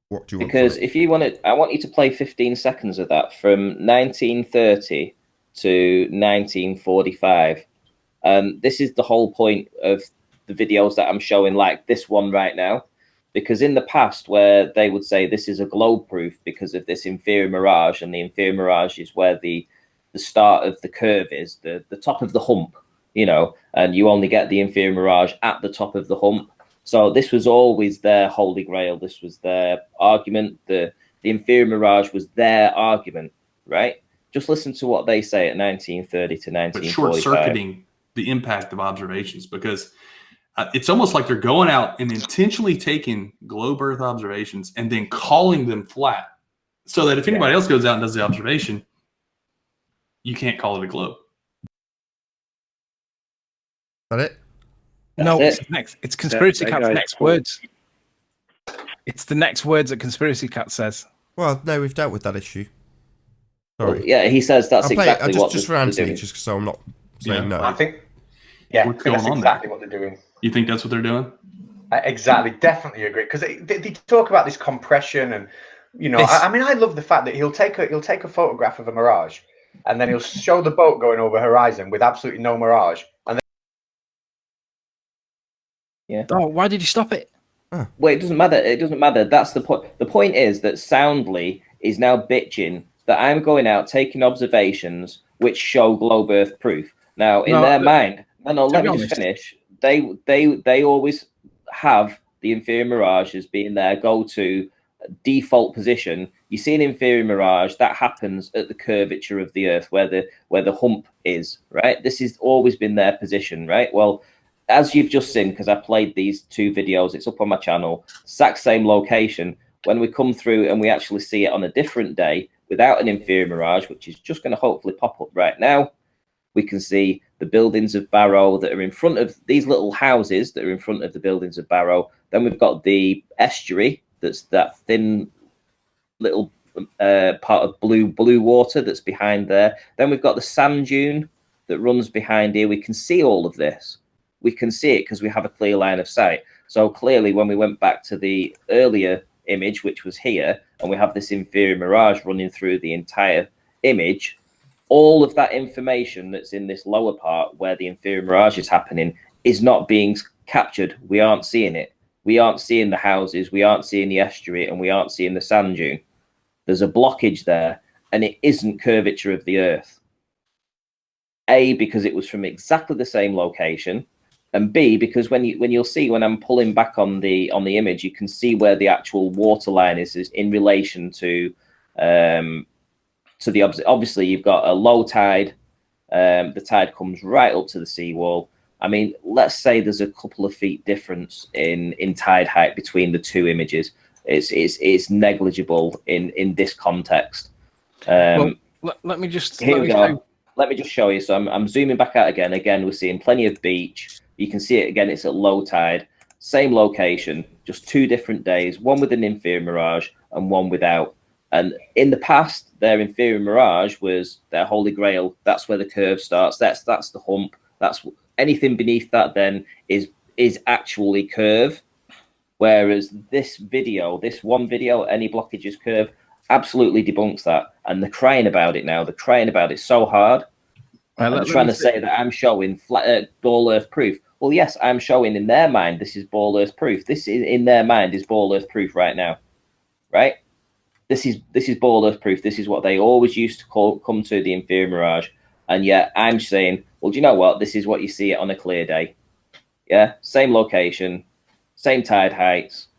What do you want? Because if you want it, I want you to play 15 seconds of that from 1930 to 1945. This is the whole point of the videos that I'm showing, like this one right now. Because in the past, where they would say this is a globe proof because of this inferior mirage, and the inferior mirage is where the start of the curve is, the top of the hump, you know, and you only get the inferior mirage at the top of the hump. So this was always their holy grail. This was their argument. The inferior mirage was their argument, right? Just listen to what they say at 1930 to 1945. But short-circuiting the impact of observations, because it's almost like they're going out and intentionally taking globe Earth observations and then calling them flat, so that if anybody else goes out and does the observation, you can't call it a globe. Is that it? No, That's it's next. It's Conspiracy Cat's next words. It's the next words that Conspiracy Cat says. Well, no, we've dealt with that issue. Sorry. Well, yeah, he says that's exactly what just for they're Anthony, doing. just so I'm not saying no. I think, yeah, What's that's going on exactly what they're doing. You think that's what they're doing? Exactly, definitely agree, because they talk about this compression, and you know, I mean, I love the fact that he'll take a photograph of a mirage, and then he'll show the boat going over horizon with absolutely no mirage, and then Oh, why did you stop it? Well, it doesn't matter. It doesn't matter. That's the point. The point is that Soundly is now bitching that I'm going out taking observations which show globe Earth proof. Now, in their mind, let me just finish. They always have the inferior mirage as being their go-to default position. You see an inferior mirage that happens at the curvature of the Earth, where the hump is. Right. This has always been their position. Right. Well, as you've just seen, because I played these 2 videos, it's up on my channel, exact same location. When we come through and we actually see it on a different day without an inferior mirage, which is just going to hopefully pop up right now, we can see the buildings of Barrow that are in front of these little houses that are in front of the buildings of Barrow. Then we've got the estuary, that's that thin little part of blue water that's behind there. Then we've got the sand dune that runs behind here. We can see all of this. We can see it because we have a clear line of sight. So clearly, when we went back to the earlier image, which was here, and we have this inferior mirage running through the entire image, all of that information that's in this lower part where the inferior mirage is happening is not being captured. We aren't seeing it. We aren't seeing the houses, we aren't seeing the estuary, and we aren't seeing the sand dune. There's a blockage there, and it isn't curvature of the Earth. A, because it was from exactly the same location, and B, because when you'll see when I'm pulling back on the image, you can see where the actual water line is in relation to the obviously you've got a low tide. The tide comes right up to the seawall. I mean, let's say there's a couple of feet difference in tide height between the 2 images. It's negligible in this context. Well, let me just here we go. Let me just show you. So I'm zooming back out again. Again, we're seeing plenty of beach. You can see it again. It's at low tide. Same location, just 2 different days. One with an inferior mirage and one without. And in the past, their inferior mirage was their holy grail. That's where the curve starts. That's the hump. That's anything beneath that then is actually curve. Whereas this one video, any blockages curve, absolutely debunks that. And they're crying about it now. They're crying about it so hard. They're trying to say that I'm showing flat ball earth proof. Well, yes, I'm showing in their mind this is ball earth proof. This is in their mind is ball earth proof right now, right? This is ball earth proof. This is what they always used to come to the inferior mirage, and yet I'm saying, well, do you know what? This is what you see it on a clear day. Yeah, same location, same tide heights.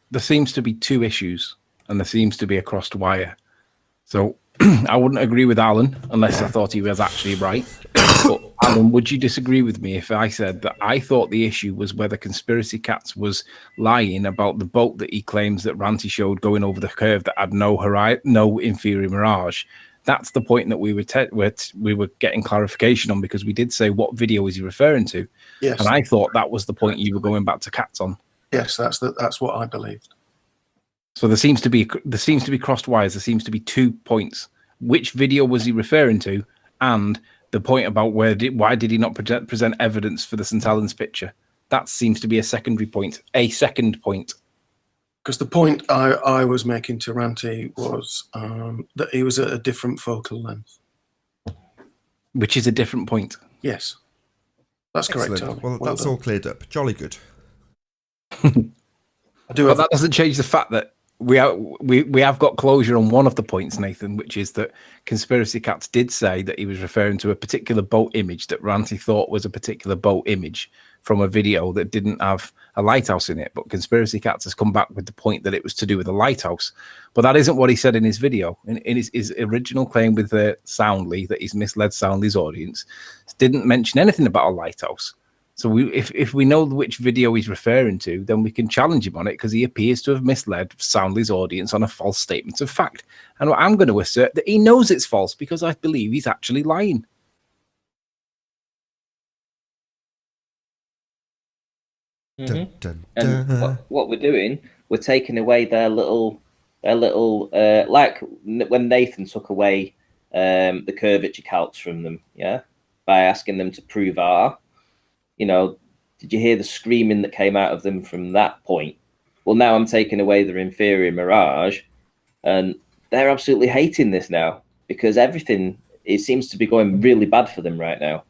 There seems to be 2 issues, and there seems to be a crossed wire. So I wouldn't agree with Alan unless I thought he was actually right. But Alan, would you disagree with me if I said that I thought the issue was whether Conspiracy Cats was lying about the boat that he claims that Ranty showed going over the curve that had no inferior mirage? That's the point that we were getting clarification on, because we did say what video is he referring to. Yes. And I thought that was the point you were going back to Cats on. Yes, that's what I believed. So there seems to be crossed wires. There seems to be 2 points. Which video was he referring to, and the point about why did he not present evidence for the St. Helens picture? That seems to be a secondary point. A second point. Because the point I was making to Ranty was that he was at a different focal length. Which is a different point. Yes. That's correct, Tony. Well, that's all cleared up. Jolly good. But that doesn't change the fact that we have got closure on one of the points, Nathan, which is that Conspiracy Cats did say that he was referring to a particular boat image that Ranty thought was a particular boat image from a video that didn't have a lighthouse in it. But Conspiracy Cats has come back with the point that it was to do with a lighthouse. But that isn't what he said in his video. In his original claim with Soundly, that he's misled Soundly's audience, didn't mention anything about a lighthouse. So if we know which video he's referring to, then we can challenge him on it, because he appears to have misled Soundly's audience on a false statement of fact. And I'm going to assert that he knows it's false, because I believe he's actually lying. Mm-hmm. Dun, dun, dun. And what we're doing, we're taking away their little like when Nathan took away the curvature calcs from them, yeah, by asking them to prove R. You know, did you hear the screaming that came out of them from that point? Well, now I'm taking away their inferior mirage, and they're absolutely hating this now, because everything, it seems to be going really bad for them right now.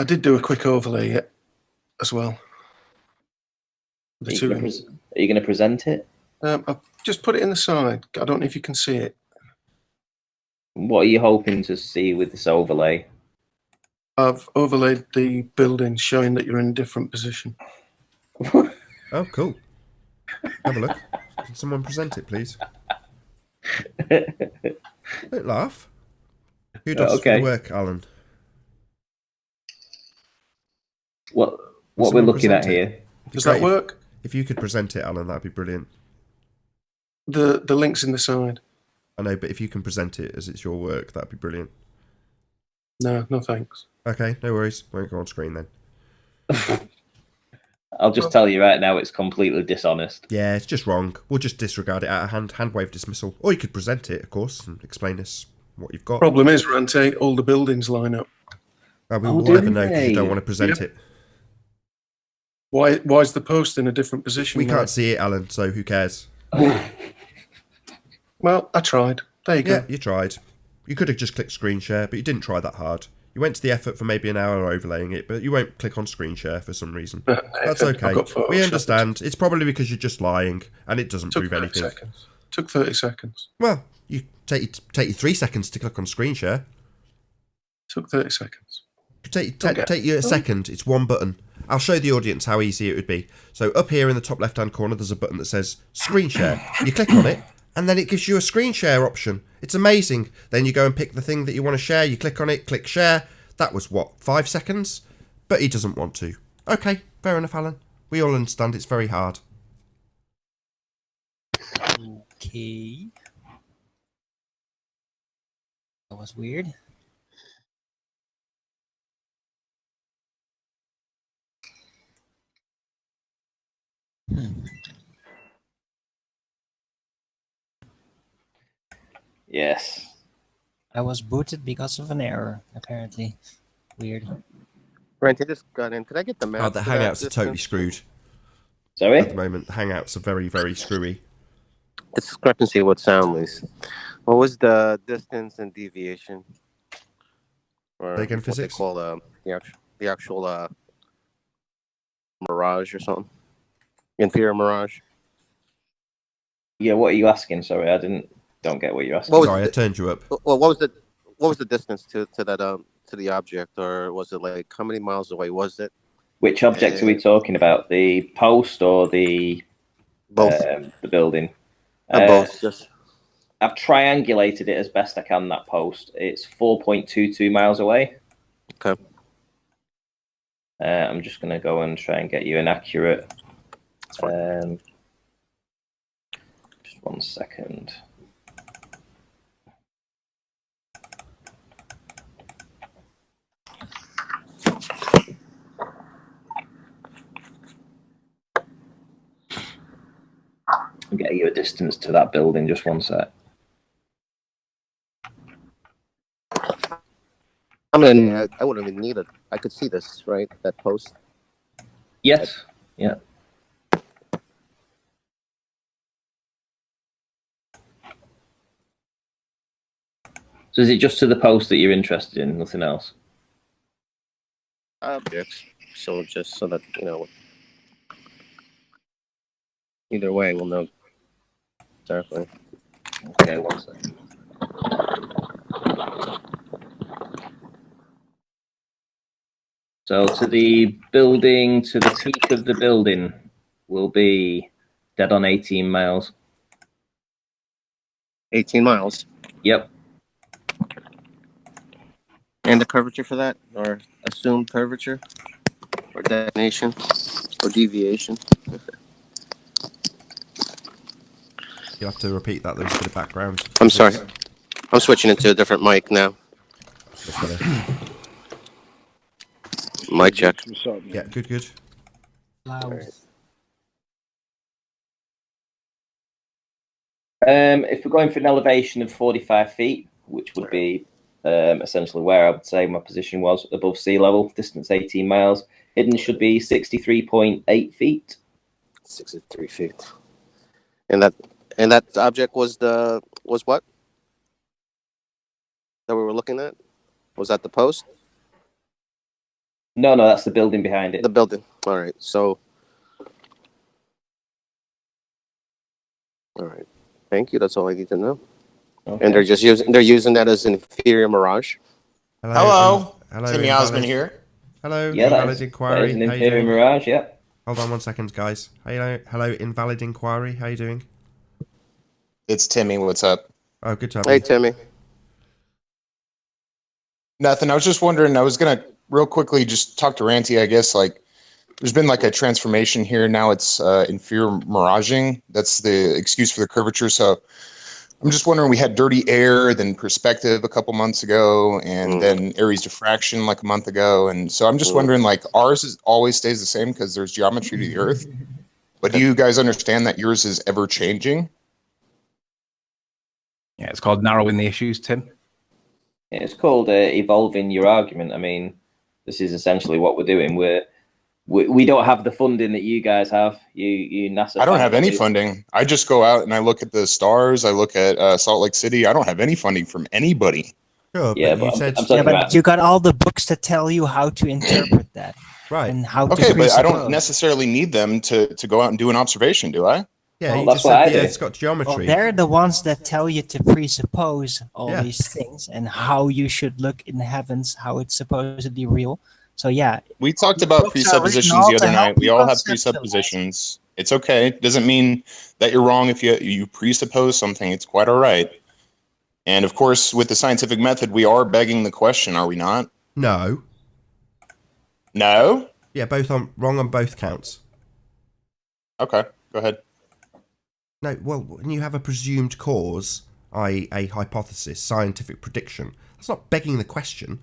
I did do a quick overlay as well. Are you going to present it? I've just put it in the side. I don't know if you can see it. What are you hoping to see with this overlay? I've overlaid the building showing that you're in a different position. Oh, cool. Have a look. Can someone present it, please? Don't laugh. Who does for the work, Alan? What Will we're someone looking at present it? here. Does that Great work? If you could present it, Alan, that'd be brilliant. The link's in the side. I know, but if you can present it as it's your work, that'd be brilliant. No, no thanks. Okay, no worries. Won't go on screen then. I'll just tell you right now, it's completely dishonest. Yeah, it's just wrong. We'll just disregard it out of hand. Hand wave dismissal. Or you could present it, of course, and explain us what you've got. Problem is, Rante, all the buildings line up. We Oh, will do never know because you don't they? want to present Yep. it. Why's the post in a different position? We now? can't see it, Alan, so who cares? Well, I tried. There you Yeah, go. you tried. You could have just clicked screen share, but you didn't try that hard. You went to the effort for maybe an hour overlaying it, but you won't click on screen share for some reason. That's I've okay. got Photoshop. We understand. It's probably because you're just lying, and it doesn't Took prove 30 anything. seconds. Took 30 seconds. Well, you take you 3 seconds to click on screen share. Took 30 seconds. Take you a second. It's one button. I'll show the audience how easy it would be. So up here in the top left-hand corner, there's a button that says screen share. You click on it, and then it gives you a screen share option. It's amazing. Then you go and pick the thing that you want to share. You click on it, click share. That was, what, 5 seconds? But he doesn't want to. Okay, fair enough, Alan. We all understand it's very hard. Okay. That was weird. Yes. I was booted because of an error, apparently. Weird. Brent, I just got in. Could I get the map? Oh, the for that Hangouts are totally distance? screwed Sorry? at the moment. The Hangouts are very, very screwy. Discrepancy with sound, Lise. What was the distance and deviation? Or Say again, what physics? they call the actual mirage or something? Inferior mirage. Yeah, what are you asking? Sorry, don't get what you're asking. What was Sorry, I the, turned you up. well, what was the distance to that to the object, or was it like how many miles away was it? Which object are we talking about? The post or the Both. the building? Both. Just I've triangulated it as best I can, that post. It's 4.22 miles away. okay. I'm just going to go and try and get you an accurate. That's fine. Just 1 second. I'll get you a distance to that building. Just 1 sec. I mean, I wouldn't even need it. I could see this, right? That post. Yes. Yeah. So is it just to the post that you're interested in, nothing else? Objects. So just so that either way, we'll know exactly. Okay, 1 second. So to the building, to the peak of the building will be dead on 18 miles. 18 miles. Yep. And the curvature for that, or assumed curvature, or detonation, or deviation. You'll have to repeat that. There's a bit of background. I'm sorry. I'm switching into a different mic now. That's better. Mic check. Yeah, good. Loud. If we're going for an elevation of 45 feet, which would be essentially where I would say my position was above sea level, distance 18 miles, hidden should be 63.8 feet. 63 feet. And that object was what? That we were looking at? Was that the post? No, that's the building behind it. The building. All right. So. All right. Thank you. That's all I need to know. Okay. And they're using that as an inferior mirage. Hello. Hello, Timmy invalid. Osmond here. Hello, Yeah, invalid that inquiry. is an How you inferior doing? mirage, yeah. Hold on 1 second, guys. Hello, invalid inquiry. How you doing? It's Timmy. What's up? Oh, good to have Hey, you. Timmy. Nothing. I was just wondering. I was gonna real quickly just talk to Ranty. I guess like there's been like a transformation here. Now it's inferior miraging. That's the excuse for the curvature. So I'm just wondering. We had dirty air, then perspective a couple months ago, and then Aries diffraction like a month ago. And so I'm just wondering, like ours is always stays the same because there's geometry to the Earth. But do you guys understand that yours is ever changing? Yeah, it's called narrowing the issues, Tim. Yeah, it's called evolving your argument. I mean, this is essentially what we're doing. We don't have the funding that you guys have. You NASA. I don't have any funding. I just go out and I look at the stars. I look at Salt Lake City. I don't have any funding from anybody. Sure, Yeah, but you but said I'm talking Yeah, but about. you got all the books that tell you how to interpret that right. and how to Okay, but I don't presuppose. necessarily need them to go out and do an observation, do I? Yeah, Well, you that's just what said I the do. Earth's got geometry. Well, they're the ones that tell you to presuppose all Yeah. these things and how you should look in the heavens, how it's supposedly real. So yeah, We talked about books are written presuppositions all the to other help night. We you all have conceptualize. presuppositions. It's okay. It doesn't mean that you're wrong if you presuppose something. It's quite all right. And of course, with the scientific method, we are begging the question, are we not? No. No? Yeah, wrong on both counts. Okay, go ahead. No, well, when you have a presumed cause, i.e. a hypothesis, scientific prediction, that's not begging the question.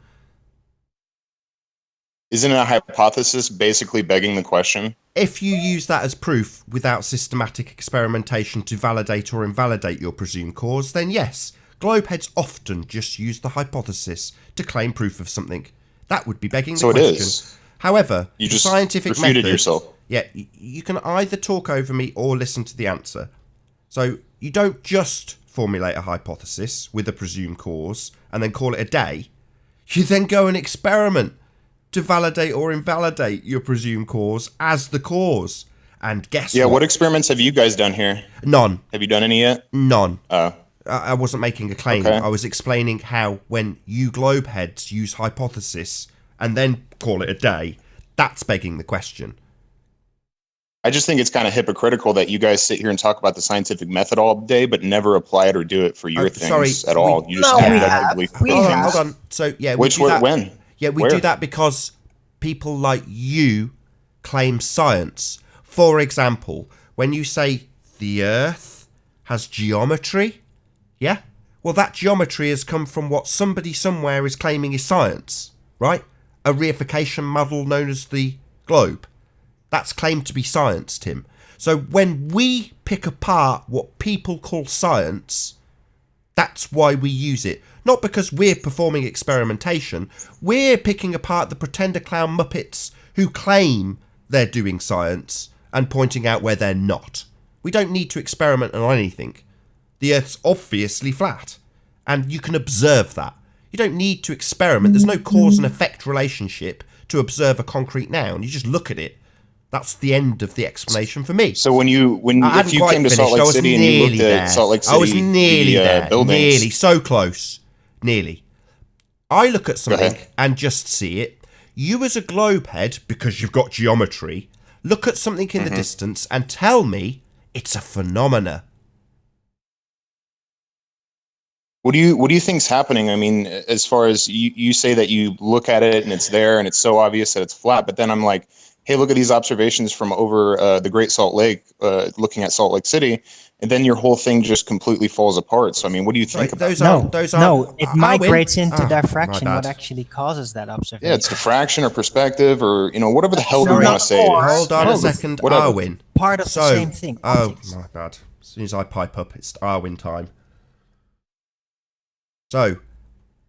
Isn't a hypothesis basically begging the question? If you use that as proof without systematic experimentation to validate or invalidate your presumed cause, then yes, globeheads often just use the hypothesis to claim proof of something. That would be begging the So it question. is. However, You the just scientific refuted method, yourself. yeah, you can either talk over me or listen to the answer. So you don't just formulate a hypothesis with a presumed cause and then call it a day. You then go and experiment to validate or invalidate your presumed cause as the cause. And guess Yeah, what? what experiments have you guys done here? None. Have you done any yet? None. Oh. I wasn't making a claim. Okay. I was explaining how when you globeheads use hypothesis and then call it a day, that's begging the question. I just think it's kind of hypocritical that you guys sit here and talk about the scientific method all day, but never apply it or do it for your things at all. You just effectively Hold on. So yeah, Which we do that. when? Yeah, we Where? do that because people like you claim science. For example, when you say the Earth has geometry, yeah? Well, that geometry has come from what somebody somewhere is claiming is science, right? A reification model known as the globe. That's claimed to be science, Tim. So when we pick apart what people call science, that's why we use it. Not because we're performing experimentation. We're picking apart the pretender clown muppets who claim they're doing science and pointing out where they're not. We don't need to experiment on anything. The Earth's obviously flat, and you can observe that. You don't need to experiment. There's no cause and effect relationship to observe a concrete noun. You just look at it. That's the end of the explanation for me. So if you quite came to Salt finished. I Lake was City and you nearly looked there. at Salt Lake City, I was nearly there. buildings, Nearly. So close. Nearly. I look at something ahead. and just see it. You as a globehead, because you've got geometry, look at something in the distance and tell me it's a phenomena. What do you think's happening? I mean, as far as you say that you look at it and it's there and it's so obvious that it's flat, but then I'm like, hey, look at these observations from over the Great Salt Lake, looking at Salt Lake City, and then your whole thing just completely falls apart. So I mean, what do you think about Those are No, it migrates into my diffraction. bad. What actually causes that observation? Yeah, it's diffraction or perspective or whatever the hell you Sorry. want to say. Hold on No, a second, whatever. Arwin. Part of the same thing. Oh, optics. my bad. As soon as I pipe up, it's Arwin time. So,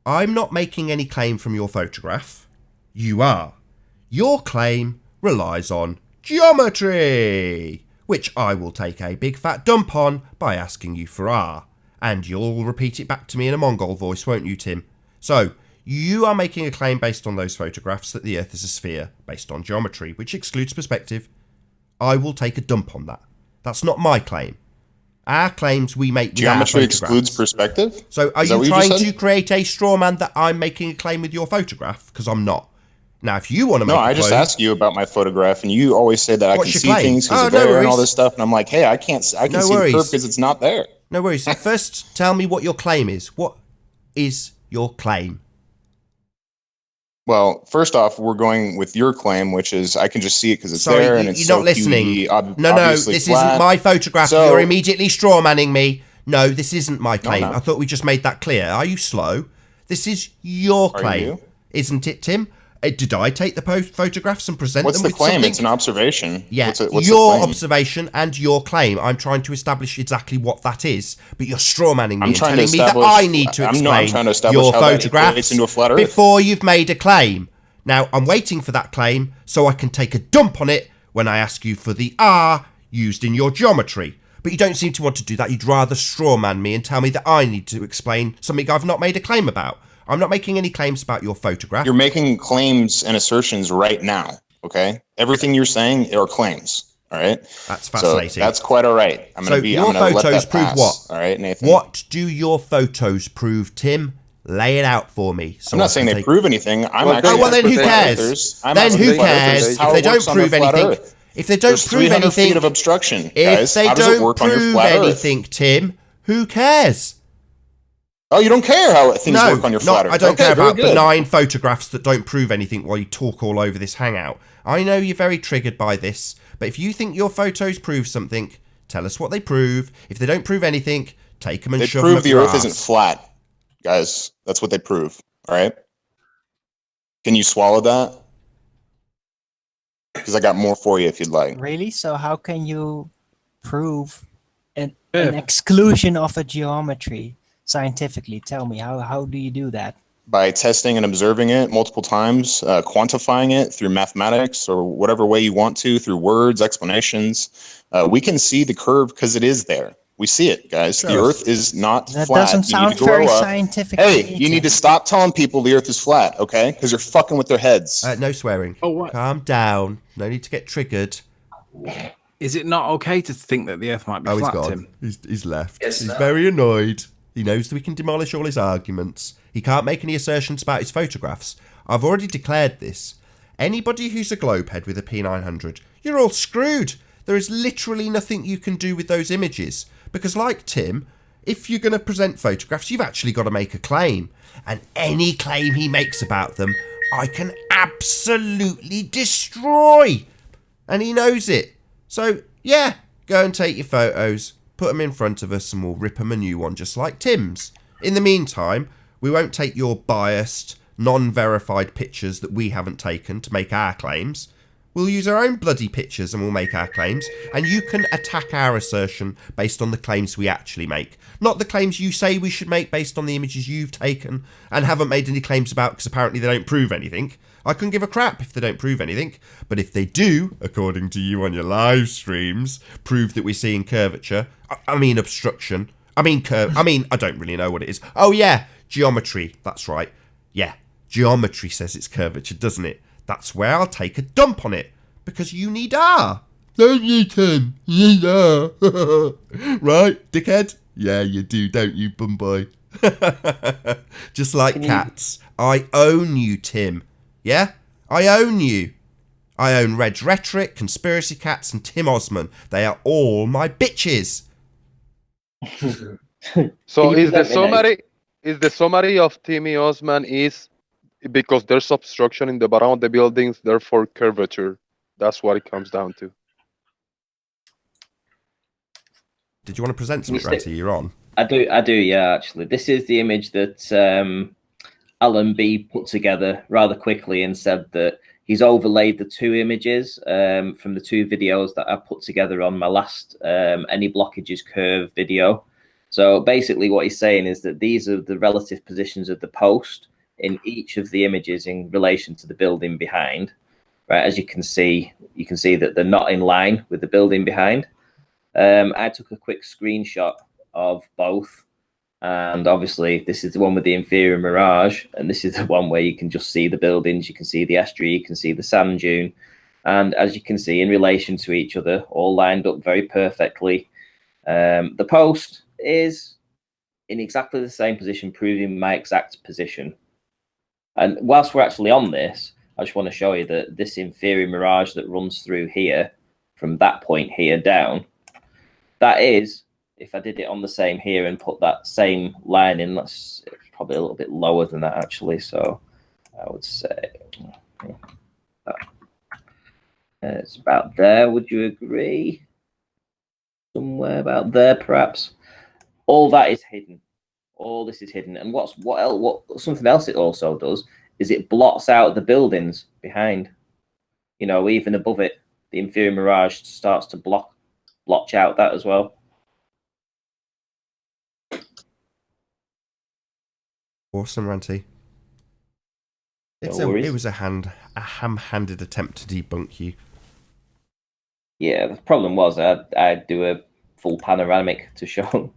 I'm not making any claim from your photograph. You are. Your claim relies on geometry, which I will take a big fat dump on by asking you for R. And you'll repeat it back to me in a Mongol voice, won't you, Tim? So, you are making a claim based on those photographs that the Earth is a sphere, based on geometry, which excludes perspective. I will take a dump on that. That's not my claim. Our claims we make with Geometry our excludes photographs. perspective? So are Is that you what you trying just to said? create a straw man that I'm making a claim with your photograph? Because I'm not. Now, if you want to make No, a I just claim, asked you about my photograph, and you always say that I What's can your see claim? things because Oh, they're no there and all worries. this stuff, and I'm like, hey, I can No see the worries. curve because it's not there. No worries. First, tell me what your claim is. What is your claim? Well, first off, we're going with your claim, which is I can just see it because it's Sorry, there and it's you're so not listening. QED, No, obviously this flat. isn't my photograph. So- You're immediately strawmanning me. No, this isn't my claim. no. I thought we just made that clear. Are you slow? This is your Are claim. you? Isn't it, Tim? Did I take the photographs and present What's them the with claim? something? It's an observation. Yeah, What's the your claim? observation and your claim. I'm trying to establish exactly what that is, but you're strawmanning me I'm and trying telling to me that establish- I need to I'm explain trying to establish your how that photographs equates into a flat Earth. before you've made a claim. Now, I'm waiting for that claim so I can take a dump on it when I ask you for the R used in your geometry. But you don't seem to want to do that. You'd rather strawman me and tell me that I need to explain something I've not made a claim about. I'm not making any claims about your photograph. You're making claims and assertions right now, okay? Everything you're saying are claims, all right? That's fascinating. So that's quite all right. I'm So going your to let photos that prove pass, what? all right, Nathan? What do your photos prove, Tim? Lay it out for me. So I'm not I saying can they take- prove anything. I'm Well, actually Oh, well, then who flat cares? earthers. I'm Then asking who flat cares earthers if how they it don't works on their prove flat anything? Earth. If they don't There's prove 300 anything, feet of obstruction, if guys. they How does it don't work on your prove flat Earth? anything, Tim, who cares? Oh, you don't care how things No, work on your not, flat Earth. I don't Okay, care very about good. benign photographs that don't prove anything while you talk all over this hangout. I know you're very triggered by this, but if you think your photos prove something, tell us what they prove. If they don't prove anything, take them and They shove them prove up the your Earth arse. isn't flat, guys. That's what they prove. All right. Can you swallow that? Because I got more for you if you'd like. Really? So how can you prove an exclusion of a geometry scientifically? Tell me, how do you do that? By testing and observing it multiple times, quantifying it through mathematics or whatever way you want to, through words, explanations. We can see the curve because it is there. We see it, guys. Show the us. Earth is not That flat. doesn't You need sound to very grow up. scientific. Hey, to me, you need to Tim. stop telling people the Earth is flat, okay? Because you're fucking with their heads. No swearing. Oh, what? Calm down. No need to get triggered. Is it not okay to think that the Earth might be Oh, he's flat, gone. Tim? He's left. Yes, He's sir. very annoyed. He knows that we can demolish all his arguments. He can't make any assertions about his photographs. I've already declared this. Anybody who's a globehead with a P900, you're all screwed. There is literally nothing you can do with those images. Because like Tim, if you're going to present photographs, you've actually got to make a claim. And any claim he makes about them, I can absolutely destroy. And he knows it. So, yeah, go and take your photos, put them in front of us, and we'll rip them a new one just like Tim's. In the meantime, we won't take your biased, non-verified pictures that we haven't taken to make our claims. We'll use our own bloody pictures and we'll make our claims, and you can attack our assertion based on the claims we actually make. Not the claims you say we should make based on the images you've taken and haven't made any claims about because apparently they don't prove anything. I couldn't give a crap if they don't prove anything, but if they do, according to you on your live streams, prove that we're seeing curvature, I mean obstruction, I don't really know what it is. Oh yeah, geometry, that's right. Yeah, geometry says it's curvature, doesn't it? That's where I'll take a dump on it, because you need R. Don't you, Tim? You need R. Right, dickhead? Yeah, you do, don't you, bum boy? Just like cats. I own you, Tim. Yeah? I own you. I own Red's Rhetoric, Conspiracy Cats, and Tim Osman. They are all my bitches. So Can you is the present me, summary of Timmy Osman is because there's obstruction in the bottom of the buildings, therefore curvature. That's what it comes down to. Did you want to present Can you something, stick- Ranty? You're on. I do, yeah, actually. This is the image that Alan B put together rather quickly and said that he's overlaid the two images from the two videos that I put together on my last Any Blockages Curve video. So basically what he's saying is that these are the relative positions of the post in each of the images in relation to the building behind. Right, as you can see that they're not in line with the building behind. I took a quick screenshot of both, and obviously this is the one with the inferior mirage, and this is the one where you can just see the buildings, you can see the estuary, you can see the sand dune, and as you can see in relation to each other, all lined up very perfectly. The post is in exactly the same position, proving my exact position. And whilst we're actually on this, I just want to show you that this inferior mirage that runs through here, from that point here down, that is if I did it on the same here and put that same line in, that's probably a little bit lower than that actually. So I would say it's about there. Would you agree? Somewhere about there, perhaps. All that is hidden. All this is hidden. And what something else it also does is it blots out the buildings behind. You know, even above it, the inferior mirage starts to blotch out that as well. Awesome, Ranty. It was a ham-handed attempt to debunk you. Yeah, the problem was I'd do a full panoramic to show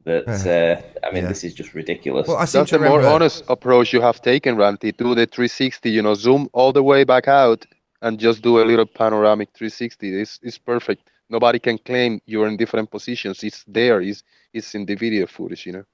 that. I mean, this is just ridiculous. Well, I seem That's to a more remember. honest approach you have taken, Ranty. Do the 360, you know, zoom all the way back out and just do a little panoramic 360. It's perfect. Nobody can claim you're in different positions. It's there. It's in the video footage, you know.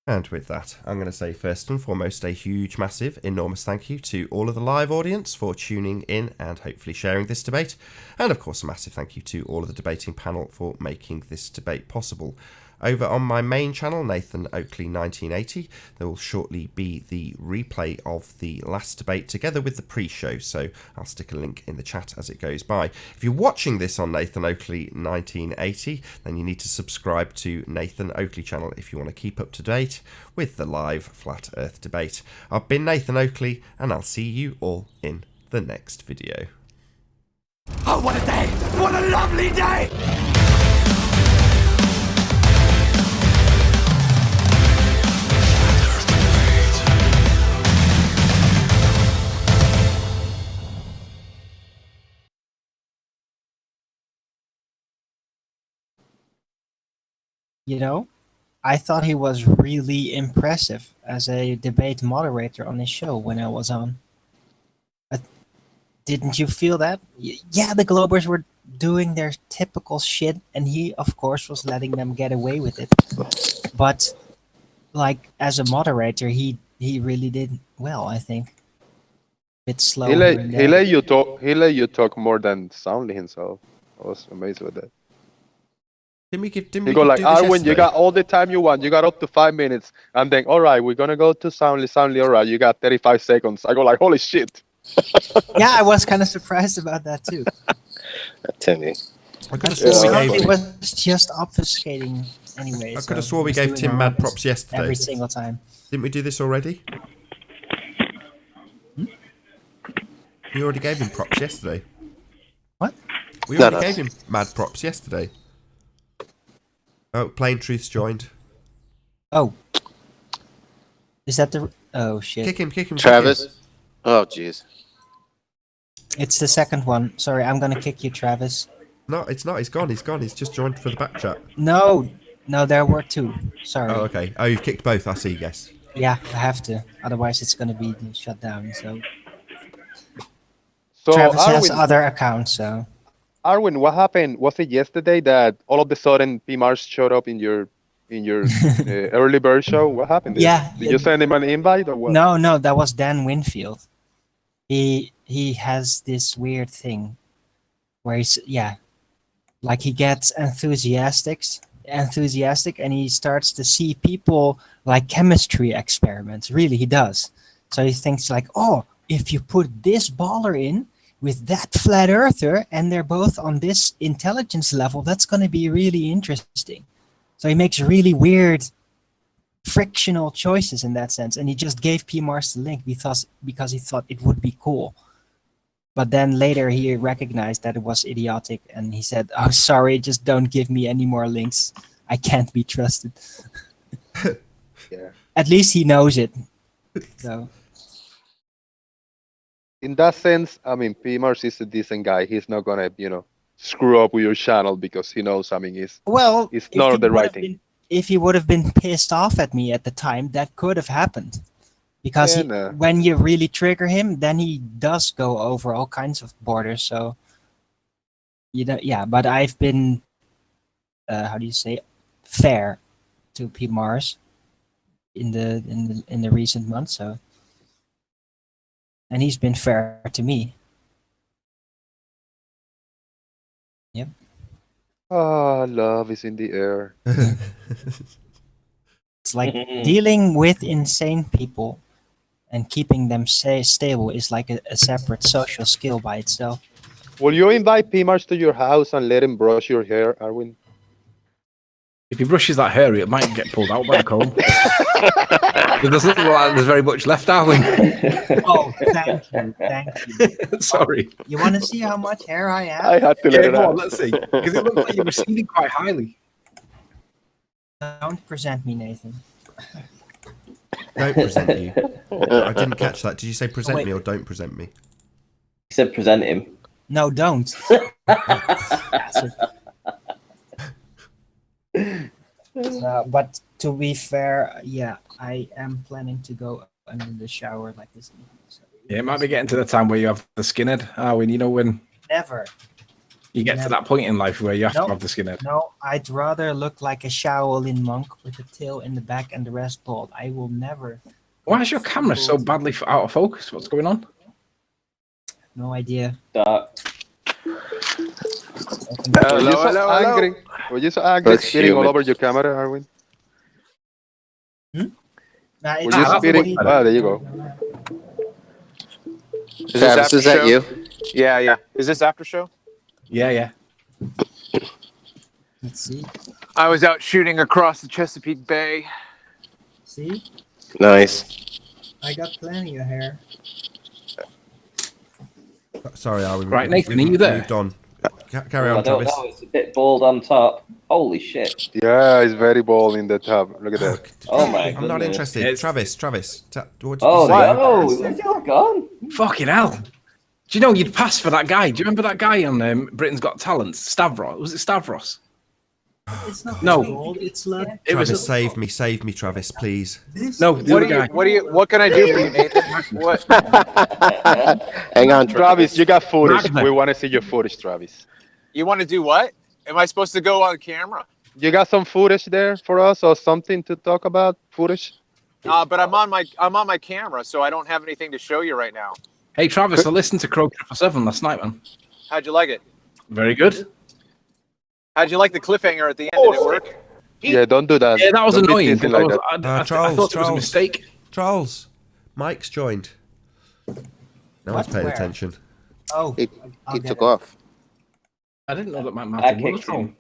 And with that, I'm going to say first and foremost a huge, massive, enormous thank you to all of the live audience for tuning in and hopefully sharing this debate. And of course, a massive thank you to all of the debating panel for making this debate possible. Over on my main channel, Nathan Oakley 1980, there will shortly be the replay of the last debate together with the pre-show, so I'll stick a link in the chat as it goes by. If you're watching this on Nathan Oakley 1980, then you need to subscribe to Nathan Oakley channel if you want to keep up to date with the live Flat Earth debate. I've been Nathan Oakley, and I'll see you all in the next video. Oh, what a day! What a lovely day! You know, I thought he was really impressive as a debate moderator on his show when I was on. Didn't you feel that? Yeah, the Globers were doing their typical shit, and he, of course, was letting them get away with it. But, like, as a moderator, he really did well, I think. A bit slow. He let you talk. He let you talk more than Soundly himself. I was amazed with that. Didn't we You go like, do this Arwen, you yesterday? got all the time you want. You got up to 5 minutes. And then, all right, we're going to go to Soundly. Soundly, all right, you got 35 seconds. I go like, holy shit. Yeah, I was kind of surprised about that, too. Timmy. I could have sworn we gave It was just obfuscating anyway. I could have sworn we gave Tim mad props yesterday. Every single time. Didn't we do this already? We already gave him props yesterday. What? We already gave him mad props yesterday. Oh, Plain Truth's joined. Oh. Is that the... Oh, shit. Kick him. Travis? Oh, jeez. It's the second one. Sorry, I'm gonna kick you, Travis. No, it's not. He's gone. He's just joined for the back chat. No, there were two. Sorry. Oh, okay. Oh, you've kicked both. I see, yes. Yeah, I have to. Otherwise, it's gonna be shut down, so... So, Travis has Arwen, other accounts, so... Arwen, what happened? Was it yesterday that all of a sudden P. Mars showed up in your early bird show? What happened there? Yeah. Did you send him an invite or what? No, that was Dan Winfield. He has this weird thing where he's, like he gets enthusiastic, and he starts to see people like chemistry experiments. Really, he does. So he thinks like, oh, if you put this baller in with that flat earther and they're both on this intelligence level, that's going to be really interesting. So he makes really weird frictional choices in that sense, and he just gave P. Mars the link because he thought it would be cool. But then later he recognized that it was idiotic, and he said, "Oh, sorry, just don't give me any more links. I can't be trusted." Yeah. At least he knows it. So. In that sense, I mean, P. Mars is a decent guy. He's not gonna, screw up with your channel because he knows, it's not the right thing. If he would have been pissed off at me at the time, that could have happened. Because when you really trigger him, then he does go over all kinds of borders. So, but I've been, fair to P. Mars in the recent months. So, and he's been fair to me. Yep. Ah, love is in the air. It's like dealing with insane people and keeping them stable is like a separate social skill by itself. Will you invite P-Mars to your house and let him brush your hair, Arwin? If he brushes that hair, it might get pulled out by a comb. It doesn't look like there's very much left, Darwin. Oh, thank you, thank you. Sorry. You want to see how much hair I have? I had to let Yeah, it go on, out. let's see. Because it looks like you're receding quite highly. Don't present me, Nathan. Don't present you. I didn't catch that. Did you say present wait. me or don't present me? He said present him. No, don't. But to be fair, yeah, I am planning to go under the shower like this evening. So Yeah, it might be getting to the time where you have the skinhead. When you know when never. you get to that point in life where you have to have the skinhead. No, I'd rather look like a Shaolin monk with a tail in the back and the rest bald. I will never. Why is your camera so badly out of focus? What's going on? No idea. Dark. Angry. Were you so angry That's spitting all human. over your camera, Arwin? Nah, Were you spitting? Ah, there you go. Travis, is that you? Yeah, yeah. Is this after show? Yeah. Let's see. I was out shooting across the Chesapeake Bay. See, Nice. I got plenty of hair. Sorry, are we? Right, Nathan, are you there? Moved on. Carry I on, don't Travis. know. It's a bit bald on top. Holy shit. Yeah, it's very bald in the top. Look at that. Oh my I'm not goodness. interested. Travis, what did Oh, you say? no. You're gone. Fucking hell. Do you know you'd pass for that guy? Do you remember that guy on Britain's Got Talent? Stavros. Was it Stavros? It's not No. gold. It's like Travis, save me, Travis, please. No, the other guy. What can I do for you, Nathan? What? Hang on, Travis, you got footage. Magna. We want to see your footage, Travis. You want to do what? Am I supposed to go on camera? You got some footage there for us or something to talk about? Footage? But I'm on my camera, so I don't have anything to show you right now. Hey, Travis, I listened to Crow 7 last night, man. How'd you like it? Very good. How'd you like the cliffhanger at the end? Did it work? Yeah, don't do that. Yeah, that was Don't be annoying. teasing Like like I that. thought it was a mistake. Charles, Mike's joined. No one's paying attention. Oh, He took off. I didn't know that Mike I Martin was kicked him. wrong.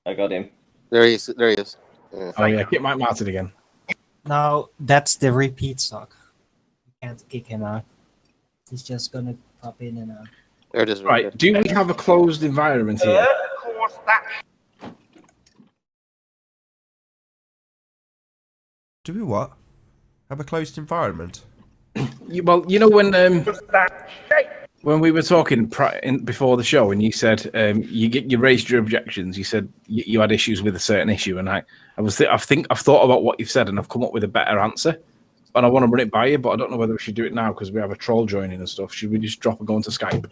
I got him. There he is. There he is. Yeah. Oh, yeah, kick Mike Martin again. no, that's the repeat stock. You can't kick him out. He's just gonna pop in and out. There it is. Right, do we have a closed environment here? Do we what? Have a closed environment? Well, you know when we were talking before the show, and you said you raised your objections. You said you had issues with a certain issue, and I've thought about what you've said, and I've come up with a better answer. And I want to run it by you, but I don't know whether we should do it now because we have a troll joining and stuff. Should we just drop and go into Skype?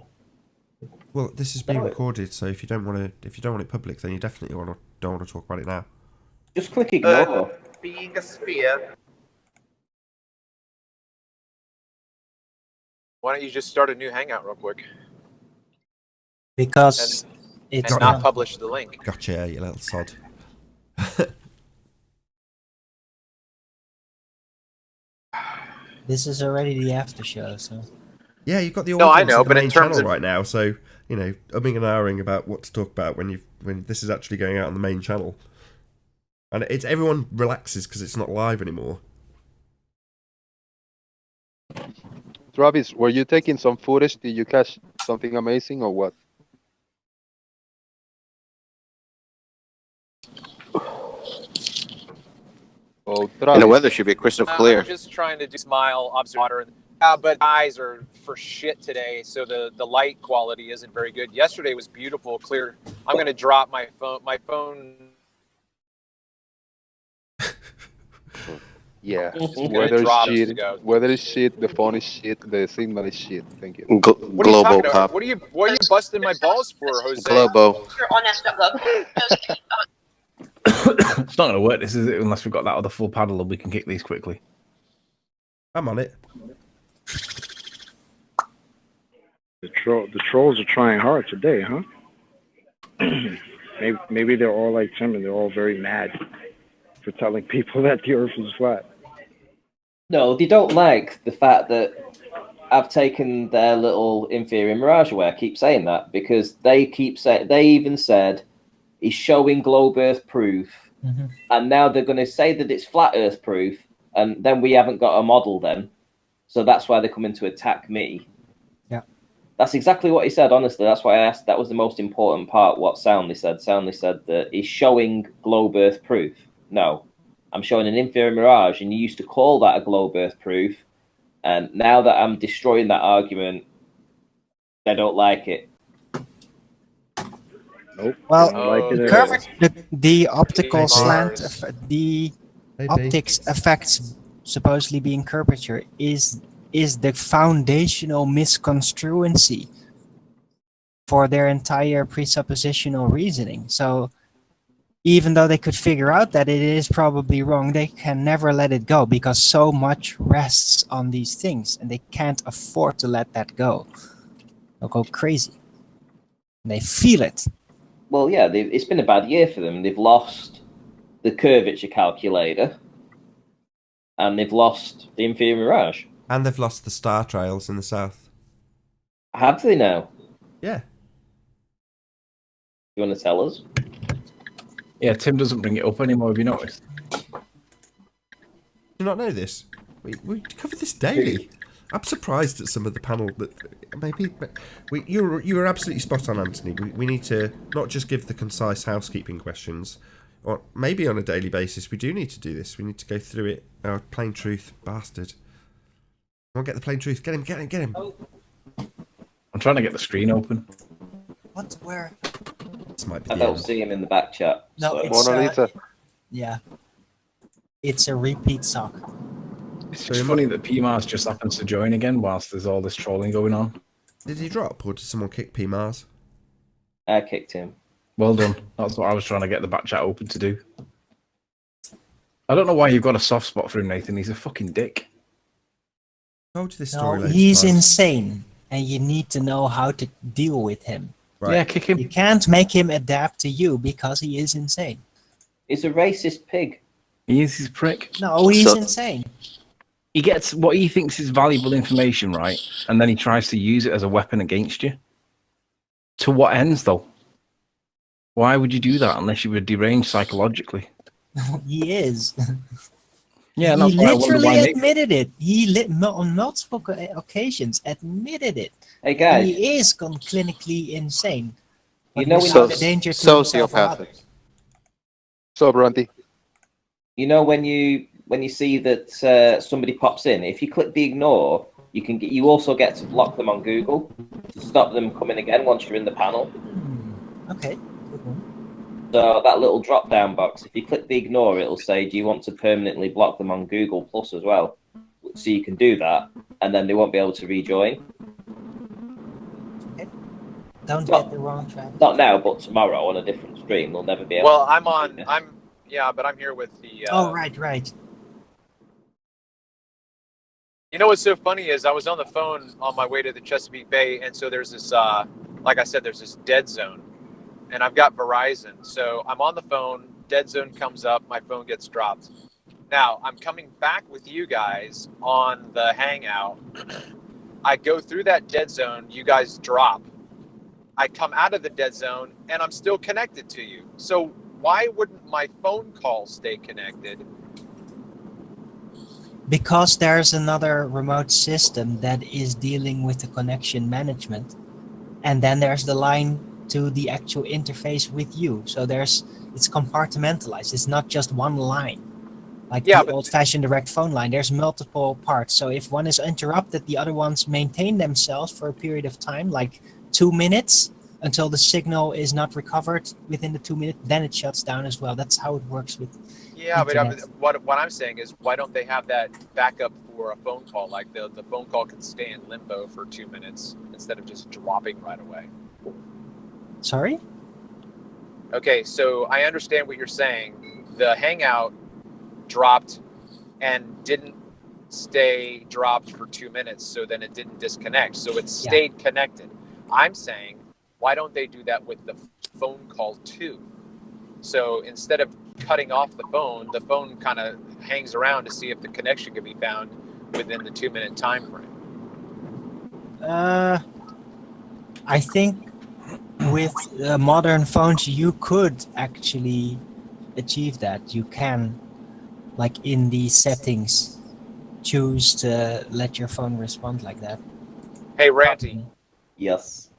Well, this is being recorded, so if you don't want it public, then you definitely don't want to talk about it now. Just click ignore. Being a sphere. Why don't you just start a new hangout real quick Because it's and not publish the link? Gotcha, you little sod. This is already the after show, so. Yeah, you've got the No, I audience know, of the but in main terms channel of- right now, so umming and ahhing about what to talk about when this is actually going out on the main channel, and it's everyone relaxes because it's not live anymore. Travis, were you taking some footage? Did you catch something amazing or what? Oh, And the Travis. weather should be crystal clear. I'm just trying to do smile, observe water. But eyes are for shit today, so the light quality isn't very good. Yesterday was beautiful, clear. I'm gonna drop my phone. My phone. Yeah, It's gonna weather is drop shit. to go. Weather is shit. The phone is shit. The signal is shit. Thank you. What are you Globo talking about? cop. What are you busting my balls for, Jose? Globo. It's not going to work, this is it, unless we've got that other full paddle and we can kick these quickly. I'm on it. The trolls are trying hard today, huh? maybe they're all like Tim and they're all very mad for telling people that the Earth is flat. No, they don't like the fact that I've taken their little inferior mirage away. I keep saying that because they even said he's showing globe Earth proof, and now they're going to say that it's flat Earth proof, and then we haven't got a model then, so that's why they're coming to attack me. Yeah, that's exactly what he said. Honestly, that's why I asked. That was the most important part. What Soundly said. Soundly said that he's showing globe Earth proof. No, I'm showing an inferior mirage, and you used to call that a globe Earth proof. And now that I'm destroying that argument, they don't like it. Nope. Well, Like it the optical Hey, slant, Mars. the Hey, optics effects supposedly being curvature is the foundational misconstruency for their entire presuppositional reasoning. So even though they could figure out that it is probably wrong, they can never let it go because so much rests on these things and they can't afford to let that go. They'll go crazy. And they feel it. Well, yeah, it's been a bad year for them. They've lost the curvature calculator and they've lost the inferior mirage. And they've lost the star trails in the south. Have they now? Yeah. You want to tell us? Yeah, Tim doesn't bring it up anymore, have you noticed? Do you not know this? We cover this daily. I'm surprised at some of the panel that maybe you were absolutely spot on, Anthony. We need to not just give the concise housekeeping questions, or maybe on a daily basis. We do need to do this. We need to go through it. Oh, plain truth, bastard! Come on, get the plain truth. Get him! Get him! Get him! I'm trying to get the screen open. What? Where? This might be I the don't end. see him in the back chat. No, so. it's yeah. It's a repeat sock. It's just funny that PMars just happens to join again whilst there's all this trolling going on. Did he drop or did someone kick P Mars? I kicked him. Well done. That's what I was trying to get the back chat open to do. I don't know why you've got a soft spot for him, Nathan. He's a fucking dick. I told you this No, story. loads of he's times. insane, and you need to know how to deal with him. Right. Yeah, kick him. You can't make him adapt to you because he is insane. He's a racist pig. He is his prick. No, he's insane. He gets what he thinks is valuable information, right? And then he tries to use it as a weapon against you. To what ends, though? Why would you do that unless you were deranged psychologically? He is. Yeah, and he that's why I wonder literally why Nick... admitted it. He on multiple occasions admitted it. Hey guys, he is clinically insane. You But know he's when not a danger to himself or others. So, Bronte. You know when you see that somebody pops in, if you click the ignore, you also get to block them on Google to stop them coming again once you're in the panel. Okay. Good one. So that little drop down box, if you click the ignore, it'll say, do you want to permanently block them on Google Plus as well? So you can do that, and then they won't be able to rejoin. Okay. Don't get the wrong track. Not now, but tomorrow on a different stream, they'll never be able. Well, but I'm here with the. Oh, right. You know what's so funny is I was on the phone on my way to the Chesapeake Bay, and so there's this, like I said, there's this dead zone, and I've got Verizon, so I'm on the phone, dead zone comes up, my phone gets dropped. Now, I'm coming back with you guys on the Hangout. I go through that dead zone, you guys drop. I come out of the dead zone, and I'm still connected to you. So why wouldn't my phone call stay connected? Because there's another remote system that is dealing with the connection management. And then there's the line to the actual interface with you. So it's compartmentalized. It's not just one line. Like the old-fashioned direct phone line, there's multiple parts. So if one is interrupted, the other ones maintain themselves for a period of time, like 2 minutes, until the signal is not recovered within the 2 minutes. Then it shuts down as well. That's how it works with Yeah, internet. but what I'm saying is, why don't they have that backup for a phone call? Like the phone call can stay in limbo for 2 minutes instead of just dropping right away. Sorry? Okay, so I understand what you're saying. The Hangout dropped and didn't stay dropped for 2 minutes, so then it didn't disconnect. So it stayed connected. I'm saying, why don't they do that with the phone call to. So instead of cutting off the phone kind of hangs around to see if the connection can be found within the 2-minute time frame. I think with modern phones, you could actually achieve that. You can, like in the settings, choose to let your phone respond like that. Hey, Ranty. Yes.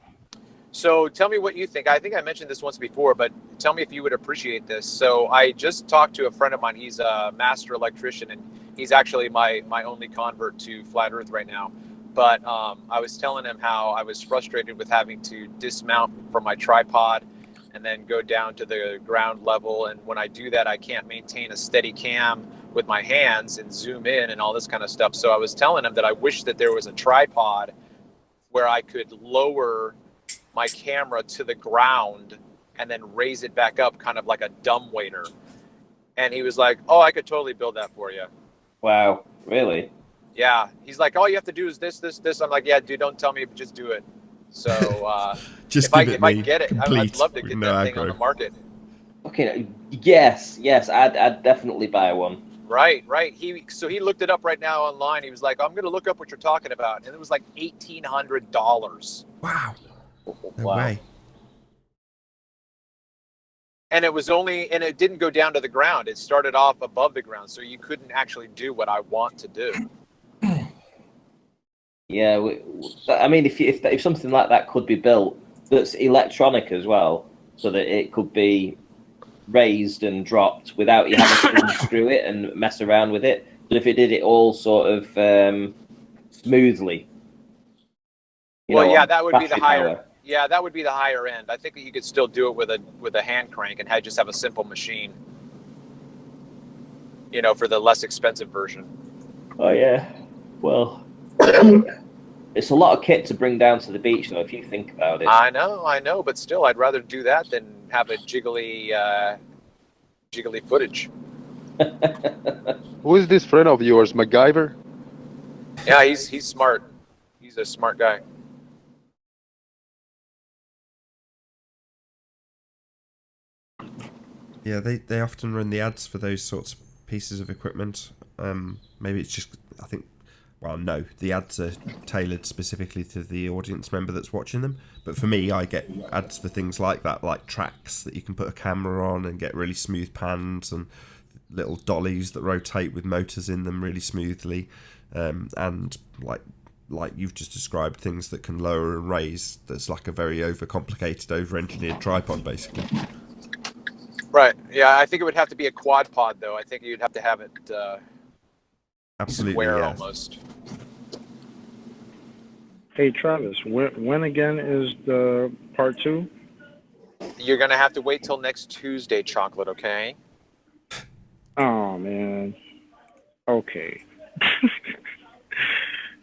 So tell me what you think. I think I mentioned this once before, but tell me if you would appreciate this. So I just talked to a friend of mine. He's a master electrician, and he's actually my only convert to Flat Earth right now. But I was telling him how I was frustrated with having to dismount from my tripod and then go down to the ground level. And when I do that, I can't maintain a steady cam with my hands and zoom in and all this kind of stuff. So I was telling him that I wish that there was a tripod where I could lower my camera to the ground and then raise it back up, kind of like a dumbwaiter. And he was like, "Oh, I could totally build that for you." Wow, really? Yeah. He's like, "All you have to do is this, this, this." I'm like, "Yeah, dude, don't tell me, just do it." So Just if I get it, I'd love to with get no that thing on aggro. the market. Okay, yes, I'd definitely buy one. Right. So he looked it up right now online. He was like, "I'm going to look up what you're talking about," and it was like $1,800. Wow. No Wow. way. And it didn't go down to the ground. It started off above the ground, so you couldn't actually do what I want to do. Yeah, I mean, if something like that could be built, that's electronic as well, so that it could be raised and dropped without you having to unscrew it and mess around with it. But if it did it all sort of smoothly, that would be the battery higher. power. Yeah, that would be the higher end. I think that you could still do it with a hand crank and just have a simple machine. For the less expensive version. Oh yeah, well, it's a lot of kit to bring down to the beach, though. If you think about it. I know, but still, I'd rather do that than have a jiggly footage. Who is this friend of yours, MacGyver? Yeah, he's smart. He's a smart guy. Yeah, they often run the ads for those sorts of pieces of equipment. Maybe it's just, I think, well, no, the ads are tailored specifically to the audience member that's watching them. But for me, I get ads for things like that, like tracks that you can put a camera on and get really smooth pans, and little dollies that rotate with motors in them really smoothly, and like you've just described, things that can lower and raise. That's like a very overcomplicated, over-engineered tripod, basically. Right. Yeah, I think it would have to be a quad pod, though. I think you'd have to have it absolutely square yeah. almost. Hey Travis, when again is the part 2? You're gonna have to wait till next Tuesday, Chocolate. Okay. Oh man. Okay.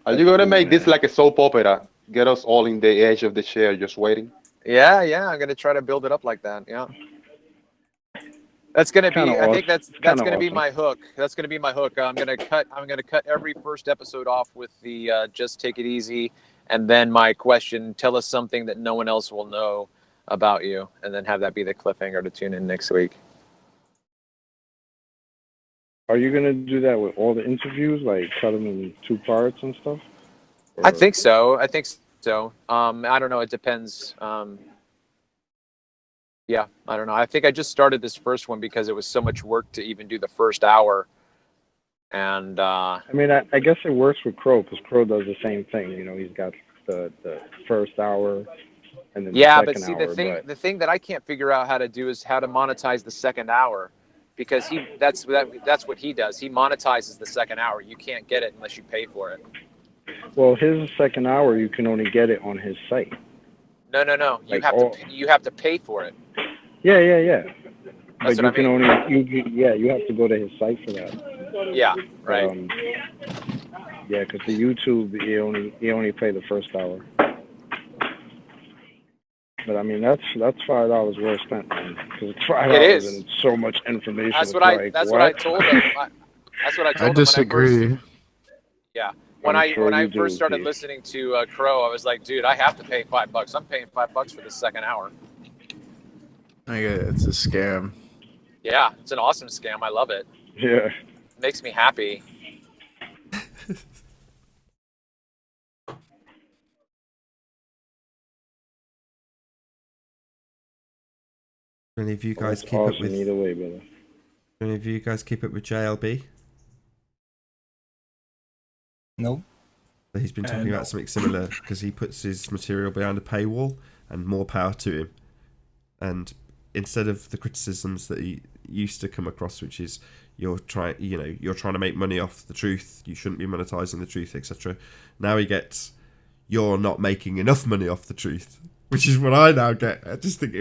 Are you gonna make this like a soap opera? Get us all in the edge of the chair, just waiting. Yeah. I'm gonna try to build it up like that. Yeah. That's gonna be. Kinda I think that's kinda gonna be awesome. my hook. That's gonna be my hook. I'm gonna cut every first episode off with the just take it easy, and then my question: tell us something that no one else will know about you, and then have that be the cliffhanger to tune in next week. Are you gonna do that with all the interviews, like cut them in 2 parts and stuff? I think so. I don't know. It depends. Yeah, I don't know. I think I just started this first one because it was so much work to even do the first hour. And I mean, I guess it works with Crow, because Crow does the same thing. He's got the first hour and then the yeah, second but see, hour. the thing that I can't figure out how to do is how to monetize the second hour, because that's what he does. He monetizes the second hour. You can't get it unless you pay for it. Well, his second hour, you can only get it on his site. No. You have to pay for it. Yeah. That's But what you I mean. you have to go to his site for that. Yeah, right. Yeah, because the YouTube, you only pay the first hour. But I mean, that's $5 well spent, man. Because it's $5 It is. and it's so much information. That's It's what like, I told him. That's what I told him. I disagree. When I'm sure I you first do, started Pete. listening to Crow, I was like, dude, I have to pay $5. I'm paying $5 for the second hour. It's a scam. Yeah, it's an awesome scam. I love it. Yeah. It makes me happy. Any of you Well, guys that's keep up awesome with? either way, brother. Any of you guys keep up with JLB? Nope. He's been talking No. about something similar because he puts his material behind a paywall, and more power to him. And instead of the criticisms that he used to come across, which is you're trying to make money off the truth, you shouldn't be monetizing the truth, etc. Now he gets, you're not making enough money off the truth, which is what I now get. I just think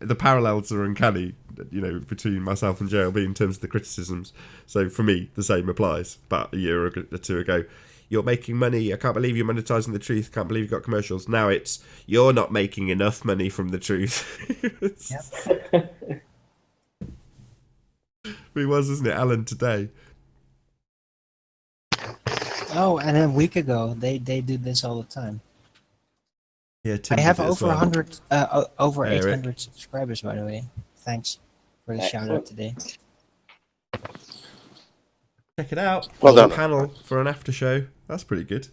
the parallels are uncanny, between myself and JLB in terms of the criticisms. So for me, the same applies. About a year or two ago, you're making money, I can't believe you're monetizing the truth, can't believe you've got commercials. Now it's, you're not making enough money from the truth. Yep. It was, isn't it, Alan, today? Oh, and a week ago, they do this all the time. Yeah, Tim I have did it as over well. 100, over Eric. 800 subscribers, by the way. Thanks for the shout out today. Check it out. Well Full done. panel for an after show. That's pretty good.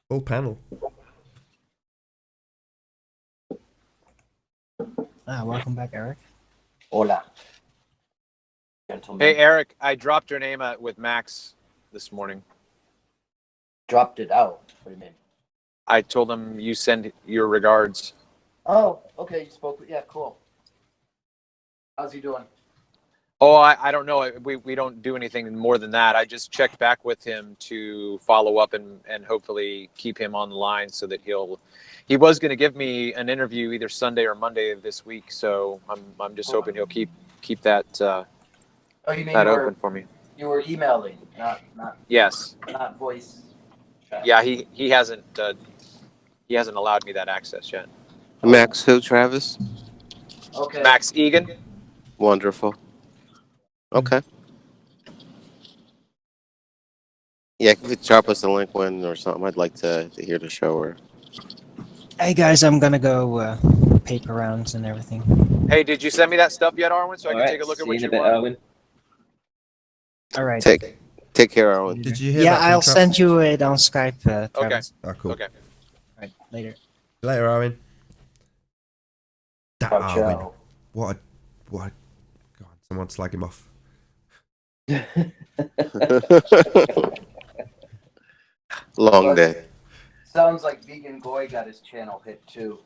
Full panel. Welcome back, Eric. Hola. Gentlemen. Hey, Eric, I dropped your name with Max this morning. Dropped it out. What do you mean? I told him you send your regards. Oh, okay. You spoke with, yeah, cool. How's he doing? Oh, I don't know. We don't do anything more than that. I just checked back with him to follow up and hopefully keep him on the line so that he was going to give me an interview either Sunday or Monday of this week. So I'm just hoping he'll keep that You mean that open for me. You were emailing, not Yes. not voice. chat. Yeah. He hasn't allowed me that access yet. Max who, Travis? Okay. Max Egan. Wonderful. Okay. Yeah, if you could drop us a link when or something, I'd like to hear the show. Or Hey guys, I'm gonna go paper rounds and everything. Hey, did you send me that stuff yet, Arwen? So I All can right, take a look at see what you you in a bit, want. Erwin. All right. take care, Arwen. Did you hear Yeah, that from I'll Travis? send you it on Skype, Okay. Travis. Oh, cool. Okay. All right, later. Later, Owen. That Ciao, Owen. ciao. What? Go on, someone slag him off. Long day. Sounds like Vegan Goy got his channel hit too.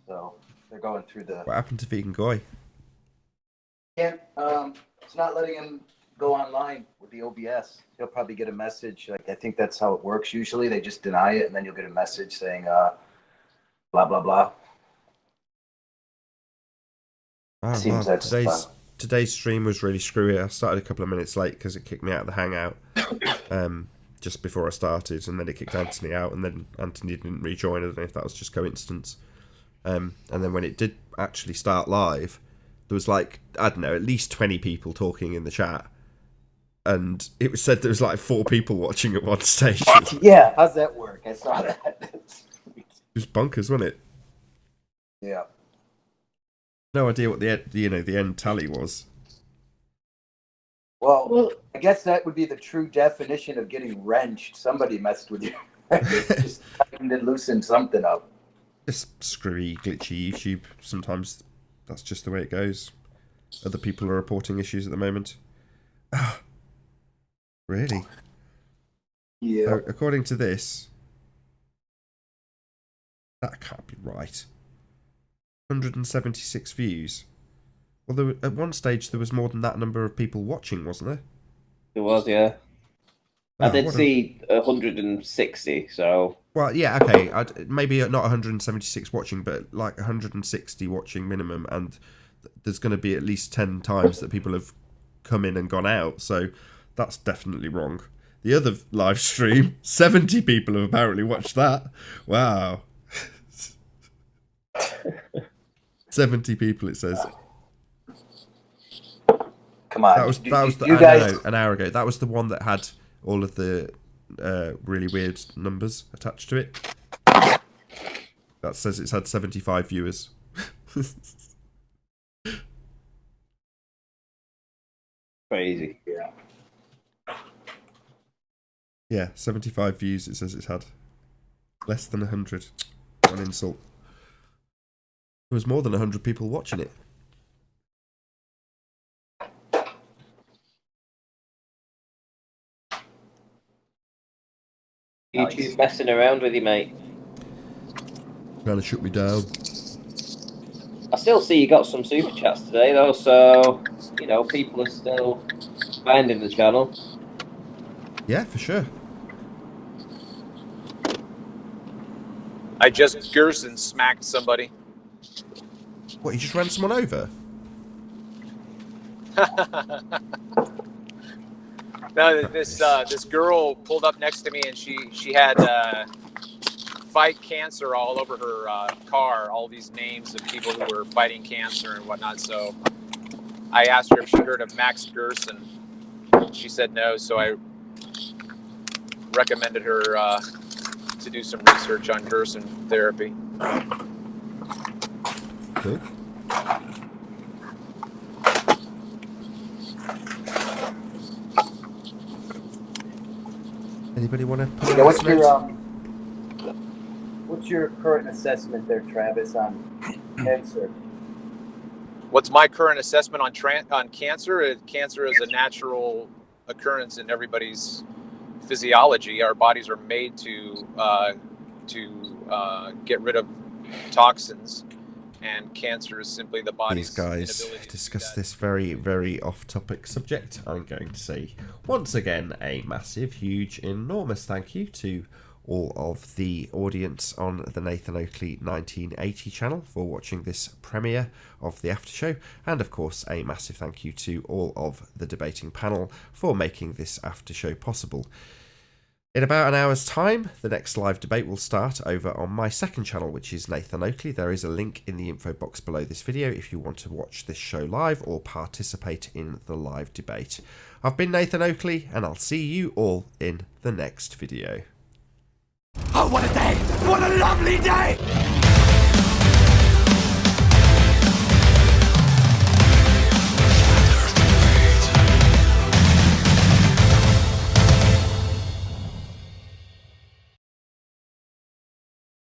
So they're going through the. What happened to Vegan Goy? Can't. It's not letting him go online with the OBS. He'll probably get a message. Like I think that's how it works. Usually they just deny it, and then you'll get a message saying, blah blah blah. Oh, Seems well, that's today's stream was really screwy. I started a couple of minutes late because it kicked me out of the Hangout just before I started, and then it kicked Anthony out, and then Anthony didn't rejoin. I don't know if that was just coincidence. And then when it did actually start live, there was like, I don't know, at least 20 people talking in the chat, and it was said there was like 4 people watching at one stage. Yeah, how's that work? I saw that. It was bonkers, wasn't it? Yeah. No idea what the end tally was. Well, I guess that would be the true definition of getting wrenched. Somebody messed with you. Just tightened and loosened something up. Just screwy, glitchy YouTube. Sometimes that's just the way it goes. Other people are reporting issues at the moment. Really? Yeah. So, according to this, that can't be right. 176 views. Well, at one stage there was more than that number of people watching, wasn't there? It was, yeah. I Oh, did what see 160, so. Well, yeah, okay. Maybe not 176 watching, but like 160 watching minimum, and there's going to be at least 10 times that people have come in and gone out, so that's definitely wrong. The other live stream, 70 people have apparently watched that. Wow. 70 people, it says. Come on. That was you guys... an hour ago. That was the one that had all of the really weird numbers attached to it. That says it's had 75 viewers. Crazy. Yeah, 75 views it says it's had. Less than 100. An insult. There was more than 100 people watching it. YouTube messing around with you, mate. Trying to shut me down. I still see you got some super chats today, though, so, you know, people are still finding the channel. Yeah, for sure. I just Gerson smacked somebody. What, you just ran someone over? No, this girl pulled up next to me and she had fight cancer all over her car, all these names of people who were fighting cancer and whatnot. So I asked her if she heard of Max Gerson. She said no, so I recommended her to do some research on Gerson therapy. Cool. Anybody want to put Yeah, what's your current assessment there, Travis, on cancer? What's my current assessment on cancer? Cancer is a natural occurrence in everybody's physiology. Our bodies are made to get rid of toxins, and cancer is simply the body's These guys discuss this very, very off-topic subject. I'm going to say once again a massive, huge, enormous thank you to all of the audience on the Nathan Oakley 1980 channel for watching this premiere of the after show, and of course a massive thank you to all of the debating panel for making this after show possible. In about an hour's time, the next live debate will start over on my second channel, which is Nathan Oakley. There is a link in the info box below this video if you want to watch this show live or participate in the live debate. I've been Nathan Oakley, and I'll see you all in the next video. Oh, what a day! What a lovely day!